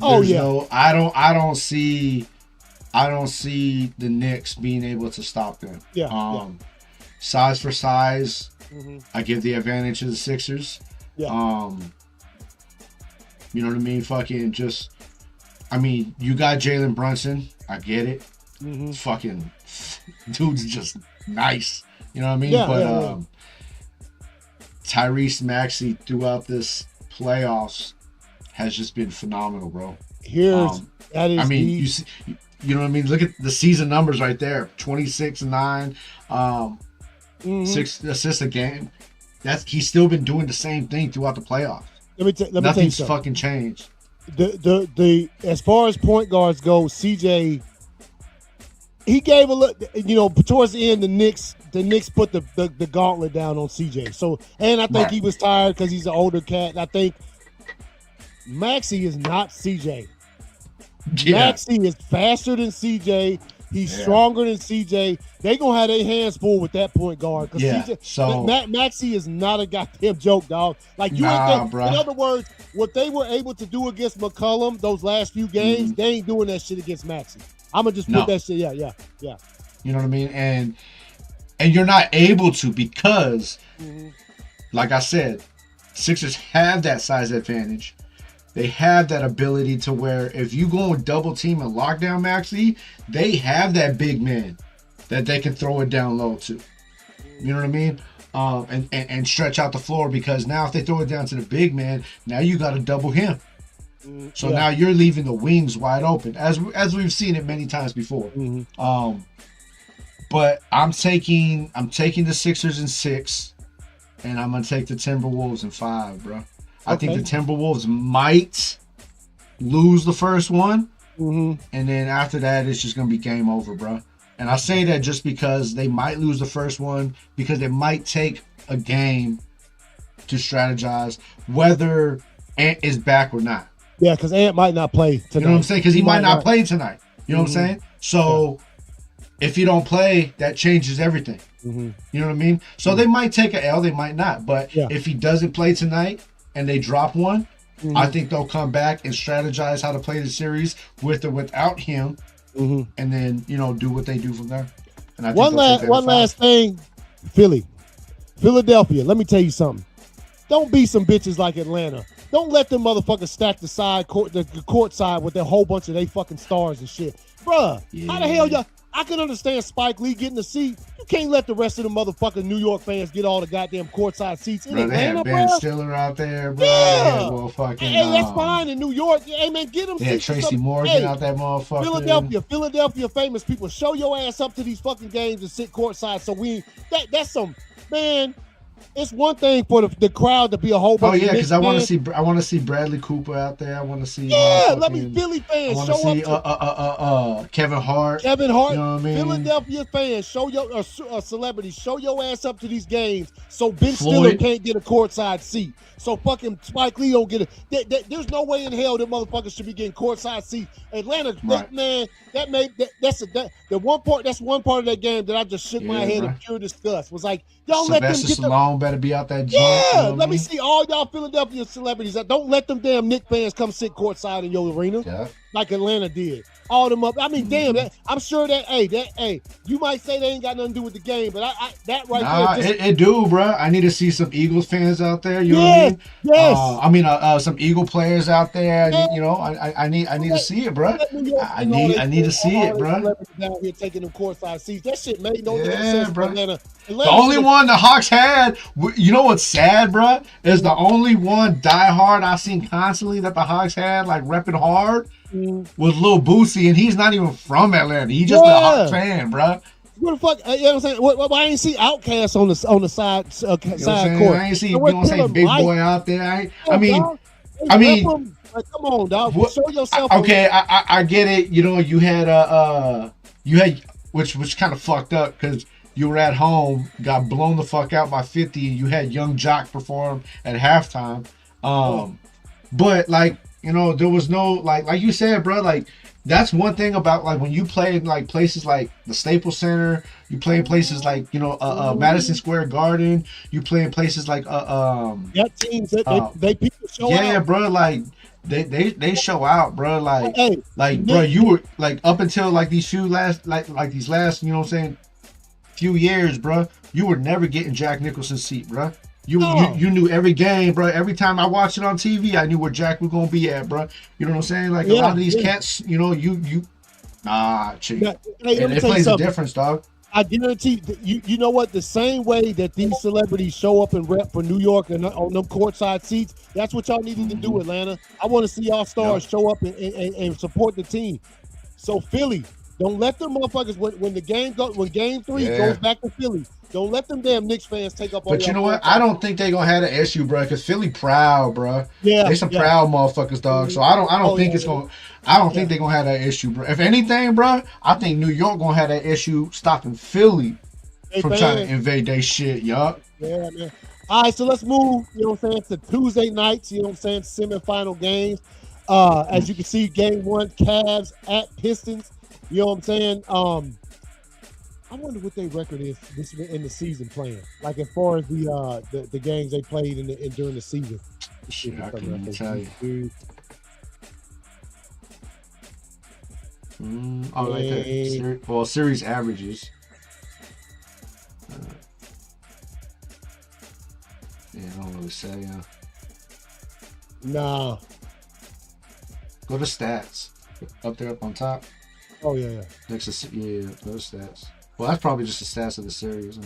I don't see the Knicks being able to stop them. Yeah. Size for size, I give the advantage to the Sixers. Yeah. You know what I mean? You got Jalen Brunson. I get it. Mm-hmm. Fucking dude's just nice. You know what I mean? Yeah, Tyrese Maxey throughout this playoffs has just been phenomenal, bro. That is. I mean, you see, you know what I mean. Look at the season numbers right there: 26-9, 6 assists a game. He's still been doing the same thing throughout the playoffs. Nothing's fucking changed. The as far as point guards go, CJ, he gave a look. You know, towards the end, the Knicks put the gauntlet down on CJ. So, and I think he was tired because he's an older cat. And I think Maxey is not CJ. Yeah. Maxey is faster than CJ. He's stronger than CJ. They gonna have their hands full with that point guard. Maxey is not a goddamn joke, dog. Like you ain't. In other words, what they were able to do against McCollum those last few games, they ain't doing that shit against Maxey. I'm gonna just put that shit. Yeah. You know what I mean? And you're not able to because, like I said, Sixers have that size advantage. They have that ability to where if you go and double team and lock down Maxey, they have that big man that they can throw it down low to. You know what I mean? And stretch out the floor, because now if they throw it down to the big man, now you got to double him. So now you're leaving the wings wide open, as we've seen it many times before. But I'm taking the Sixers in 6, and I'm gonna take the Timberwolves in 5, bro. I think the Timberwolves might lose the first one, and then after that, it's just going to be game over, bro. And I say that just because they might lose the first one, because it might take a game to strategize whether Ant is back or not. Yeah, because Ant might not play tonight. You know what I'm saying? Because he might not play tonight. You know what I'm saying? So if you don't play, that changes everything. You know what I mean? So they might take an L, they might not. But if he doesn't play tonight, and they drop one, I think they'll come back and strategize how to play the series with or without him, and then do what they do from there. And I think one last thing, Philadelphia. Let me tell you something. Don't be some bitches like Atlanta. Don't let them motherfuckers stack the court side with a whole bunch of they fucking stars and shit, bruh. How the hell y'all? I can understand Spike Lee getting the seat. You can't let the rest of the motherfucking New York fans get all the goddamn courtside seats in Atlanta, they had Ben Stiller out there, bro. Hey, that's fine in New York. Hey, man, get them seats. Tracy Morgan out that motherfucker. Philadelphia famous people, show your ass up to these fucking games and sit courtside. So that's some, man. It's one thing for the crowd to be a whole bunch. Oh yeah, because I want to see Bradley Cooper out there. I want to see let me Philly fans show up. Kevin Hart. You know what I mean? Philadelphia fans, show your celebrities, show your ass up to these games. So Ben Stiller can't get a courtside seat. So fucking Spike Lee don't get it. There's no way in hell that motherfuckers should be getting courtside seats. Atlanta, man, that's one part of that game that I just shook my head in pure disgust. Was like, y'all let them get Sloan better be out that joint. Yeah, let me see all y'all Philadelphia celebrities. Don't let them damn Knicks fans come sit courtside in your arena like Atlanta did. All them up. I mean, damn, I'm sure that you might say they ain't got nothing to do with the game, but that right there. It do, bro. I need to see some Eagles fans out there. You know what I mean? Yes. I mean, some Eagle players out there. I need to see it, bro. I need to see it, bro. Down here taking them courtside seats. That shit made no sense, bro. The only one the Hawks had, you know what's sad, bro, is the only one diehard I've seen constantly that the Hawks had, like repping hard, was Lil Boosie, and he's not even from Atlanta. He's just a Hawks fan, bro. What the fuck? You know what I'm saying? Why ain't see Outkast on the side court? I ain't see Big Boy out there. I mean, like, come on, dog. Show yourself. Okay, I get it. You had which kind of fucked up because you were at home, got blown the fuck out by 50, and you had Young Jock perform at halftime. But like, there was no like you said, bro. Like, that's one thing about like when you play in like places like the Staples Center, you play in places like Madison Square Garden, you play in places like teams they people show out. Yeah, bro. Like they show out, bro. Bro, you were like up until like these last you know what I'm saying, few years, bro. You were never getting Jack Nicholson's seat, bro. You knew every game, bro. Every time I watched it on TV, I knew where Jack was gonna be at, bro. You know what I'm saying? Like a lot of these cats, it plays a difference, dog. I guarantee you know what? The same way that these celebrities show up and rep for New York and on them courtside seats, that's what y'all needed to do, Atlanta. I want to see y'all stars show up and support the team. So Philly, don't let them motherfuckers when game 3 goes back to Philly. Don't let them damn Knicks fans take up all. But you know what? I don't think they're gonna have an issue, bro. Because Philly proud, bro. Yeah, they some proud motherfuckers, dog. So I don't think it's gonna. I don't think they're gonna have that issue, bro. If anything, bro, I think New York gonna have that issue stopping Philly from trying to invade their shit, yup. Yeah, man. All right, so let's move. You know what I'm saying? To Tuesday nights. You know what I'm saying? Semifinal games. As you can see, game 1, Cavs at Pistons. You know what I'm saying? I wonder what their record is in the season playing. Like as far as the games they played during the season. Shit, I can't tell you. Like that. Well, series averages. Yeah, I don't really say. Nah. Go to stats. Up there, up on top. Oh yeah. Next to go to stats. Well, that's probably just the stats of the series.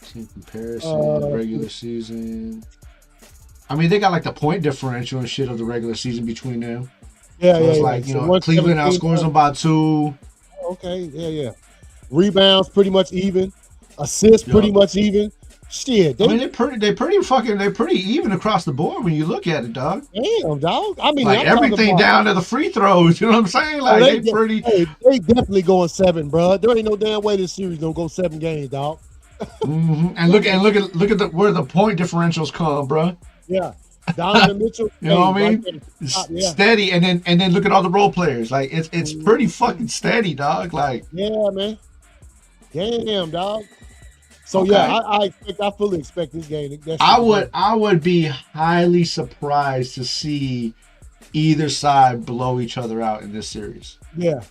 Team comparison, regular season. I mean, they got like the point differential and shit of the regular season between them. Yeah, so it's like, you know, Cleveland outscores them by 2. Okay, yeah. Rebounds pretty much even. Assists pretty much even. Shit, I mean, they're pretty even across the board when you look at it, dog. Damn, dog. I mean, like everything down to the free throws. You know what I'm saying? Like they definitely going 7, bro. There ain't no damn way this series gonna go 7 games, dog. And look at where the point differentials come, bro. Yeah, Donovan Mitchell. You know what I mean? Steady, and then look at all the role players. Like it's pretty fucking steady, dog. Like yeah, man. Damn, dog. So I fully expect this game. I would be highly surprised to see either side blow each other out in this series. Yeah,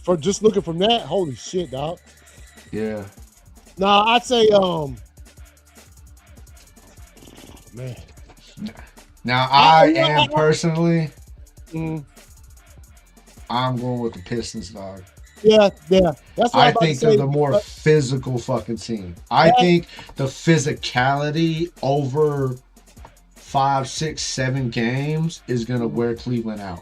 for just looking from that, holy shit, dog. Yeah. Nah, I'd say man. Now I am personally, I'm going with the Pistons, dog. Yeah. That's what I think they're the more physical fucking team. I think the physicality over 5, 6, 7 games is gonna wear Cleveland out.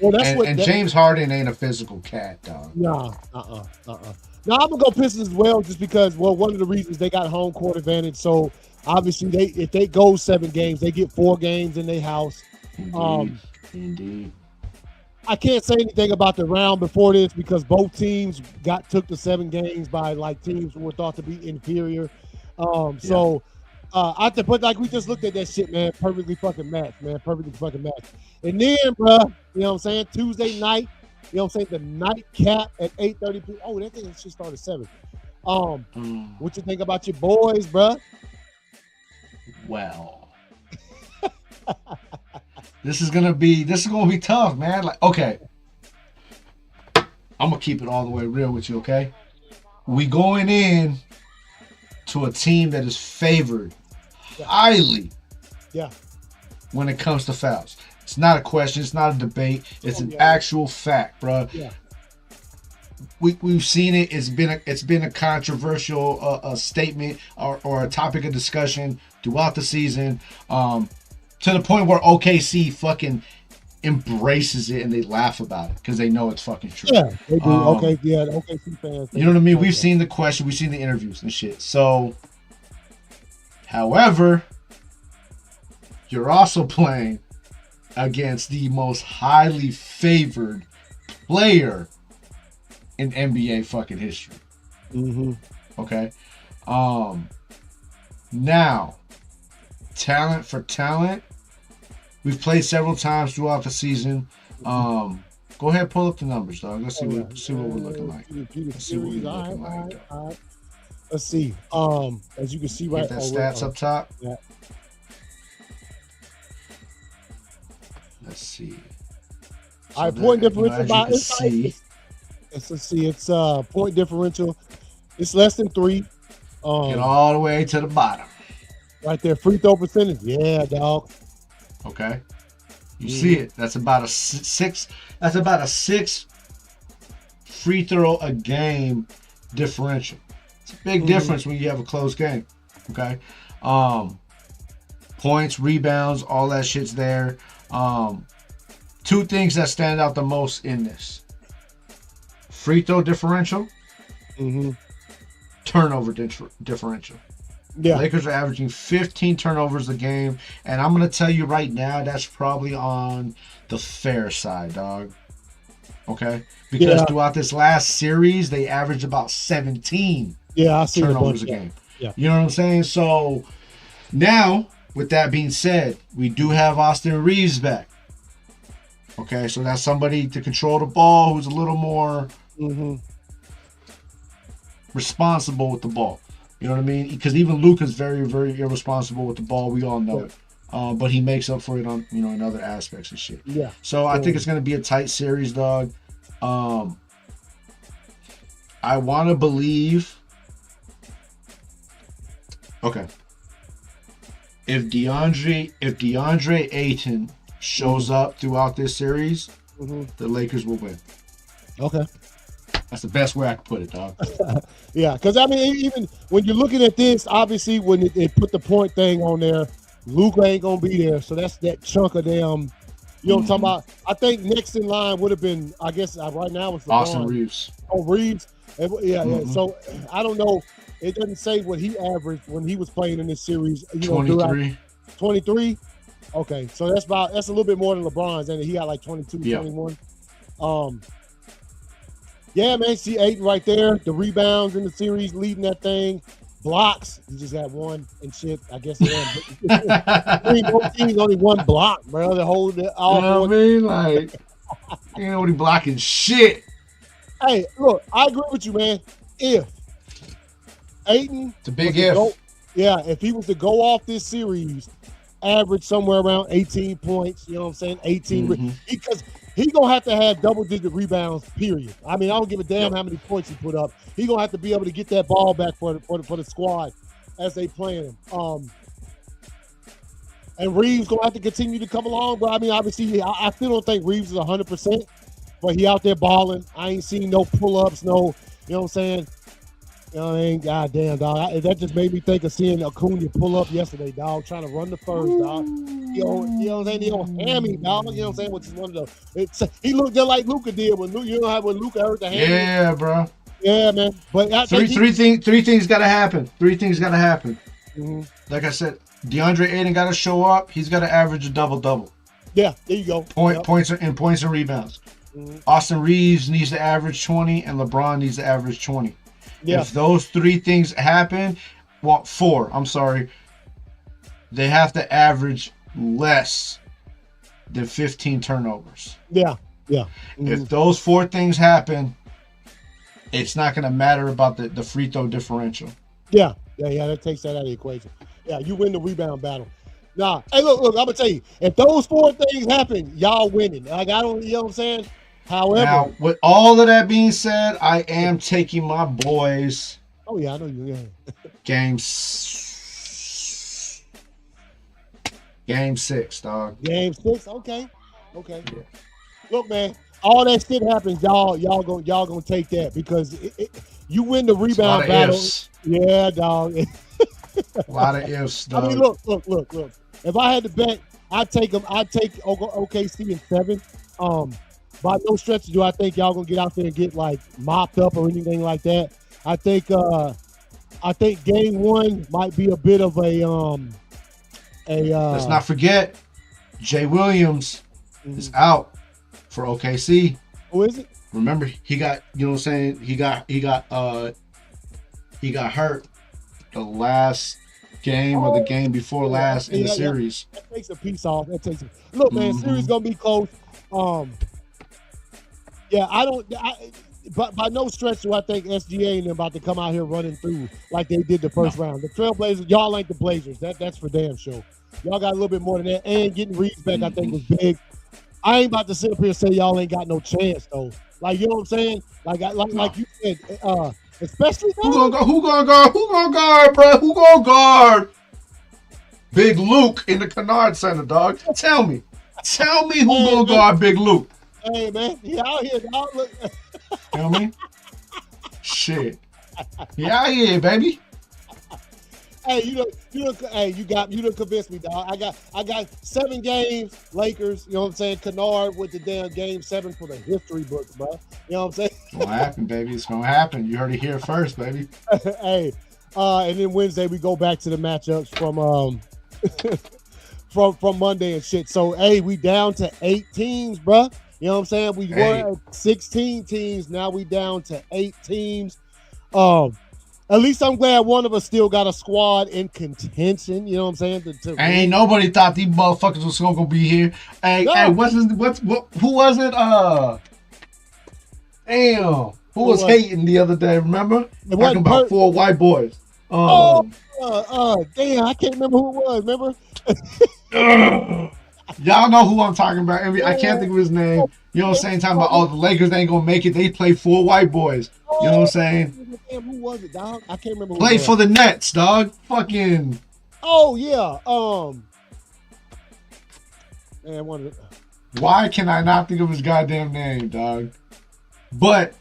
Well, and James Harden ain't a physical cat, dog. Nah, Now I'm gonna go Pistons as well, just because one of the reasons they got home court advantage. So obviously if they go 7 games, they get 4 games in their house. Indeed. I can't say anything about the round before this because both teams took the 7 games by like teams who were thought to be inferior. So I think, but like we just looked at that shit, man. Perfectly fucking matched. And then, bro, you know what I'm saying? Tuesday night, you know what I'm saying? The nightcap at 8:30. Oh, that thing should start at 7. What you think about your boys, bro? Well. This is gonna be tough, man. Like, okay, I'm gonna keep it all the way real with you, okay? We going in to a team that is favored highly, when it comes to fouls. It's not a question. It's not a debate. It's an actual fact, bro. Yeah. We've seen it. It's been a controversial statement or a topic of discussion throughout the season. To the point where OKC fucking embraces it and they laugh about it because they know it's fucking true. Yeah, they do. OKC fans. You know what I mean? We've seen the question, we've seen the interviews and shit. So, however, you're also playing against the most highly favored player in NBA fucking history. Okay. Now, talent for talent. We've played several times throughout the season. Go ahead, pull up the numbers, dog. Let's see what we're looking like. Let's see what we're looking like. All right. Let's see. As you can see right there. Stats up top. Yeah. Let's see. All right, point differential. Let's see. It's point differential. It's less than 3. Get all the way to the bottom. Right there, free throw percentage. Yeah, dog. Okay. You see it. That's about a 6. That's about a 6 free throw a game differential. It's a big difference when you have a close game. Okay. Points, rebounds, all that shit's there. Two things that stand out the most in this: free throw differential, turnover differential. Yeah. Lakers are averaging 15 turnovers a game, and I'm gonna tell you right now, that's probably on the fair side, dog. Okay, because throughout this last series, they averaged about 17 turnovers a game. Yeah. You know what I'm saying? So now, with that being said, we do have Austin Reeves back. Okay, so that's somebody to control the ball who's a little more responsible with the ball. You know what I mean? Because even Luka's very, very irresponsible with the ball. We all know it. But he makes up for it on, in other aspects of shit. Yeah. So I think it's going to be a tight series, dog. I want to believe. Okay. If DeAndre Ayton shows up throughout this series, the Lakers will win. Okay. That's the best way I can put it, dog. Yeah, because, I mean, even when you're looking at this, obviously, when they put the point thing on there, Luka ain't going to be there. So that's that chunk of them. You know what I'm talking about? I think next in line would have been, I guess, right now it's Austin Reeves. Oh, Reeves? Yeah. So, I don't know. It doesn't say what he averaged when he was playing in this series. 23. 23? Okay. So, that's a little bit more than LeBron's, and he got like 22, 21. Yeah, man, see Ayton right there. The rebounds in the series, leading that thing. Blocks, he just got one and shit. I guess both teams only one block, bro. The whole, you know what I mean? Like, ain't nobody blocking shit. Hey, look, I agree with you, man. If Ayton, it's a big if. If he was to go off this series, average somewhere around 18 points, you know what I'm saying? 18, because he's going to have double-digit rebounds, period. I mean, I don't give a damn how many points he put up. He's going to have to be able to get that ball back for the squad as they play him. And Reeves going to have to continue to come along. But, I mean, obviously, I still don't think Reeves is 100%, but he out there balling. I ain't seen no pull-ups, you know what I'm saying? You know what I mean? God damn, dog. That just made me think of seeing Acuna pull up yesterday, dog, trying to run the first, dog. You know what I'm saying? He don't hammy, dog. You know what I'm saying? Which is one of the. He looked just like Luka did when Luka hurt the hammy. Yeah, bro. Yeah, man. But three things got to happen. Three things got to happen. Like I said, DeAndre Ayton got to show up. He's got to average a double-double. Yeah, there you go. Points and rebounds. Austin Reeves needs to average 20, and LeBron needs to average 20. Yeah. If those three things happen, four, I'm sorry, they have to average less than 15 turnovers. Yeah. If those four things happen, it's not going to matter about the free throw differential. Yeah, that takes that out of the equation. Yeah, you win the rebound battle. Nah, hey, look, I'm going to tell you, if those four things happen, y'all winning. Like, I don't, you know what I'm saying? However, now, with all of that being said, I am taking my boys. Oh, yeah, I know you. Yeah. Game 6, dog. Game 6? Okay. Yeah. Look, man, all that shit happens, y'all gonna take that because you win the rebound battle. Ifs. Yeah, dog. A lot of ifs, dog. I mean, look. If I had to bet, I'd take OKC in 7. By no stretch do I think y'all gonna get out there and get like mopped up or anything like that. I think game 1 might be a bit of a let's not forget Jay Williams is out for OKC. Who is it? Remember, he got, you know what I'm saying? He got hurt the last game or the game before last in the series. That takes a piece off. Look, man, series gonna be close. Yeah, but by no stretch do I think SGA and them about to come out here running through like they did the first round. The Trailblazers, y'all ain't the Blazers. That's for damn sure. Y'all got a little bit more than that. And getting Reeves back, I think, was big. I ain't about to sit up here and say y'all ain't got no chance, though. Like, you know what I'm saying? Like you said, especially who gonna guard, bro? Who gonna guard? Big Luke in the Kennard Center, dog. Tell me who gonna guard Big Luke. Hey, man, he out here, dog. Look. You know what I mean? Shit. Yeah, baby. Hey, you done convinced me, dog. I got 7 games, Lakers. You know what I'm saying? Kennard with the damn game 7 for the history books, bro. You know what I'm saying? It's gonna happen, baby. It's gonna happen. You heard it here first, baby. Hey, and then Wednesday we go back to the matchups from Monday and shit. So hey, we down to 8 teams, bro. You know what I'm saying? We were at 16 teams. Now we down to 8 teams. At least I'm glad one of us still got a squad in contention. You know what I'm saying? Ain't nobody thought these motherfuckers was gonna be here. Hey, who was it? Damn. Who was hating the other day, remember? Talking about 4 white boys. Damn, I can't remember who it was, remember? Y'all know who I'm talking about. I can't think of his name. You know what I'm saying? Talking about, the Lakers ain't gonna make it. They play 4 white boys. You know what I'm saying? Damn, who was it, dog? I can't remember. Play for the Nets, dog. Fucking. Oh yeah. Man, why can I not think of his goddamn name, dog? But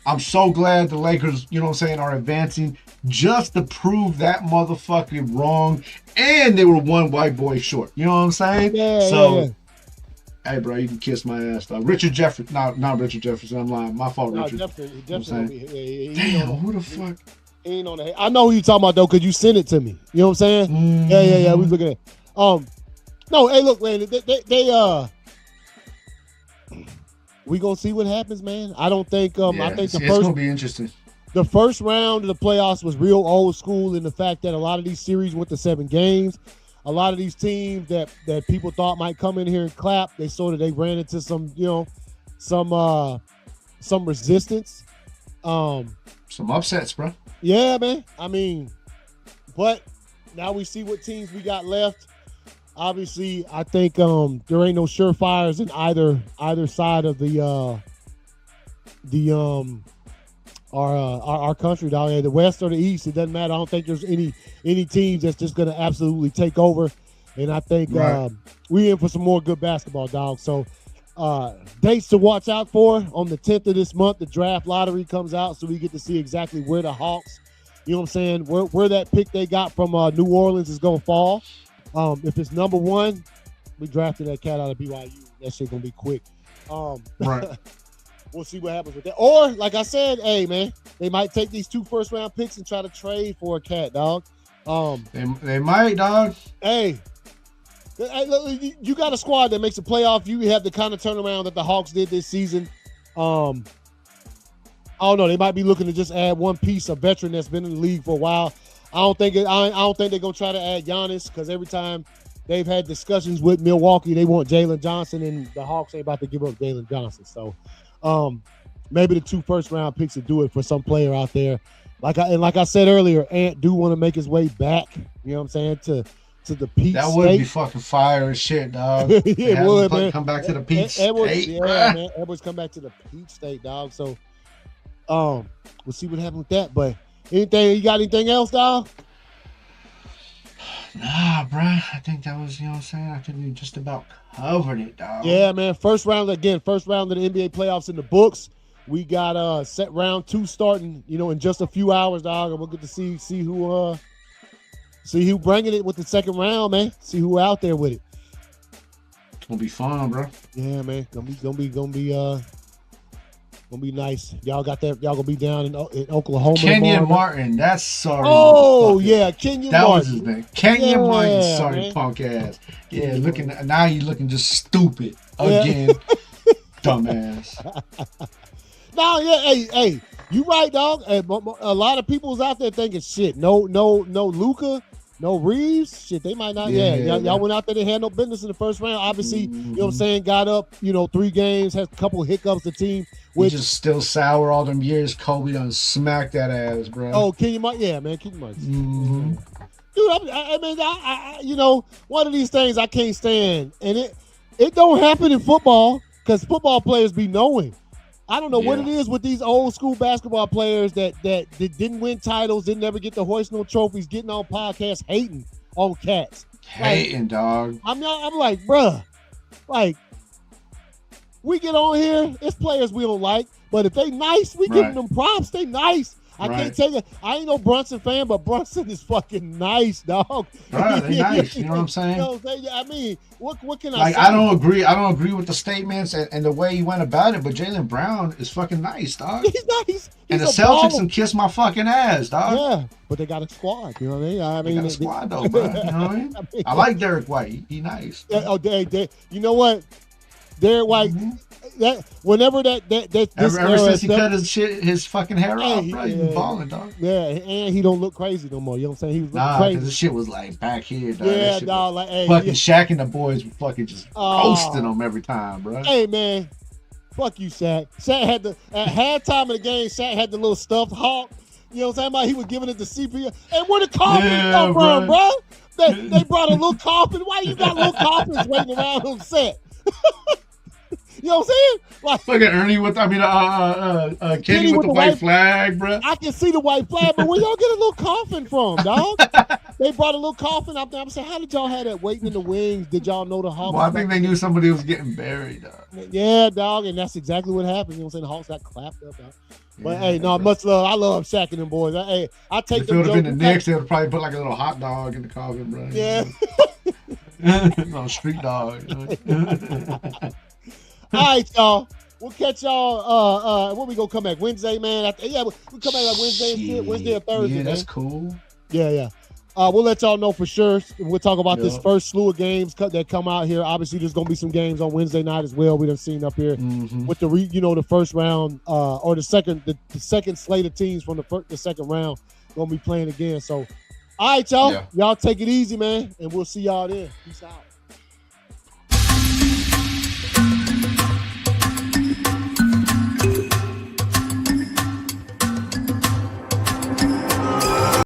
I'm so glad the Lakers, you know what I'm saying, are advancing just to prove that motherfucker wrong. And they were 1 white boy short. You know what I'm saying? Yeah. Hey, bro, you can kiss my ass, dog. Richard Jefferson. Not Richard Jefferson. I'm lying. My fault, Richard. Damn, who the fuck? He ain't on the. I know who you talking about, though, because you sent it to me. You know what I'm saying? Mm-hmm. Yeah. We was looking at it. No, hey, look, man. They we gonna see what happens, man. I don't think. I think it's gonna be interesting. The first round of the playoffs was real old school in the fact that a lot of these series went to 7 games. A lot of these teams that people thought might come in here and clap, they ran into some resistance. Some upsets, bro. Yeah, man. I mean, but now we see what teams we got left. Obviously, I think there ain't no surefires in either side of our country down there, the West or the East. It doesn't matter. I don't think there's any teams that's just going to absolutely take over. And I think we in for some more good basketball, dog. So dates to watch out for on the 10th of this month. The draft lottery comes out, so we get to see exactly where the Hawks, you know what I'm saying, where that pick they got from New Orleans is going to fall. If it's number 1, we drafted that cat out of BYU. That shit going to be quick. Right. We'll see what happens with that. Or, like I said, hey, man, they might take these 2 first-round picks and try to trade for a cat, dog. They might, dog. Hey, you got a squad that makes a playoff. You have the kind of turnaround that the Hawks did this season. I don't know. They might be looking to just add one piece, a veteran that's been in the league for a while. I don't think they're gonna try to add Giannis, because every time they've had discussions with Milwaukee, they want Jalen Johnson, and the Hawks ain't about to give up Jalen Johnson. So. Maybe the 2 first-round picks to do it for some player out there. Like I said earlier, Ant do want to make his way back. You know what I'm saying, to the Peach State. That would be fucking fire as shit, dog. It would, man. Come back to the Peach State, man. Edwards come back to the Peach State, dog. So, we'll see what happens with that. But you got anything else, dog? Nah, bro. I think that was, you know what I'm saying? I think we just about covered it, dog. Yeah, man. First round of the NBA playoffs in the books. We got set round 2 starting, in just a few hours, dog, and we'll get to see who bringing it with the second round, man. See who out there with it. It's gonna be fun, bro. Yeah, man. Gonna be nice. Y'all got that? Y'all gonna be down in Oklahoma? Kenyon Martin. That's sorry. Oh yeah, Kenyon Martin. That was his name. Kenyon Martin. Sorry, man. Punk ass. Yeah, now he's looking just stupid again. Dumbass. No, yeah, hey, you right, dog. A lot of people's out there thinking shit. No, Luka. No Reeves, shit, they might not. Y'all went out there, they had no business in the first round. Obviously, you know what I'm saying, got up, 3 games, had a couple hiccups, the team. Which just still sour all them years. Kobe done smacked that ass, bro. Oh, Kenyon Martin, yeah, man, Kenyon Martin. Mm-hmm. Dude, I mean, one of these things I can't stand, and it don't happen in football, because football players be knowing. I don't know what it is with these old school basketball players that didn't win titles, didn't ever get to hoist no trophies, getting on podcasts, hating on cats. Hating, dog. I'm like, bruh, like, we get on here, it's players we don't like, But if they nice, we giving them props. They nice. I can't take it. I ain't no Brunson fan, but Brunson is fucking nice, dog. Right, they nice. You know what I'm saying? You know what I'm saying? I mean, what can I say? I don't agree with the statements and the way he went about it, but Jaylen Brown is fucking nice, dog. He's nice. And the Celtics can kiss my fucking ass, dog. Yeah, but they got a squad. You know what I mean? They got a squad, though, bro. You know what I mean? I like Derek White. He nice. You know what? Derek White. That whenever ever since he cut his fucking hair off, bro, he was balling, dog. Yeah, and he don't look crazy no more. You know what I'm saying? He was looking crazy. Because this shit was like back here, dog. Yeah, dog. Like, fucking Shaq and the boys were fucking just roasting him every time, bro. Hey, man, fuck you, Shaq. Shaq had at halftime of the game. Shaq had the little stuffed hawk. You know what I'm saying? He was giving it to CP. And where the coffin come from, bro? They brought a little coffin. Why you got little coffins waiting around on set? You know what I'm saying? Like, fucking Ernie with, Kenny with the white flag, bro. I can see the white flag, but where y'all get a little coffin from, dog? They brought a little coffin out there. I'm saying, how did y'all have that waiting in the wings? Did y'all know the Hawks? Well, I think they knew somebody was getting buried, dog. Yeah, dog, and that's exactly what happened. You know what I'm saying? The Hawks got clapped up, dog. But hey, no, much love. I love Shaq and them boys. I take if them. If it would have been the Knicks, they would probably put like a little hot dog in the coffin, bro. Yeah. No, street dog. All right, y'all. We'll catch y'all. When we gonna come back? Wednesday, man. We come back like Wednesday or Thursday. Yeah, that's man. cool. Yeah. We'll let y'all know for sure. We'll talk about this first slew of games that come out here. Obviously, there's gonna be some games on Wednesday night as well. We done seen up here with the first round or the second slate of teams from the second round gonna be playing again. So, all right, y'all. Yeah. Y'all take it easy, man, and we'll see y'all then. Peace out.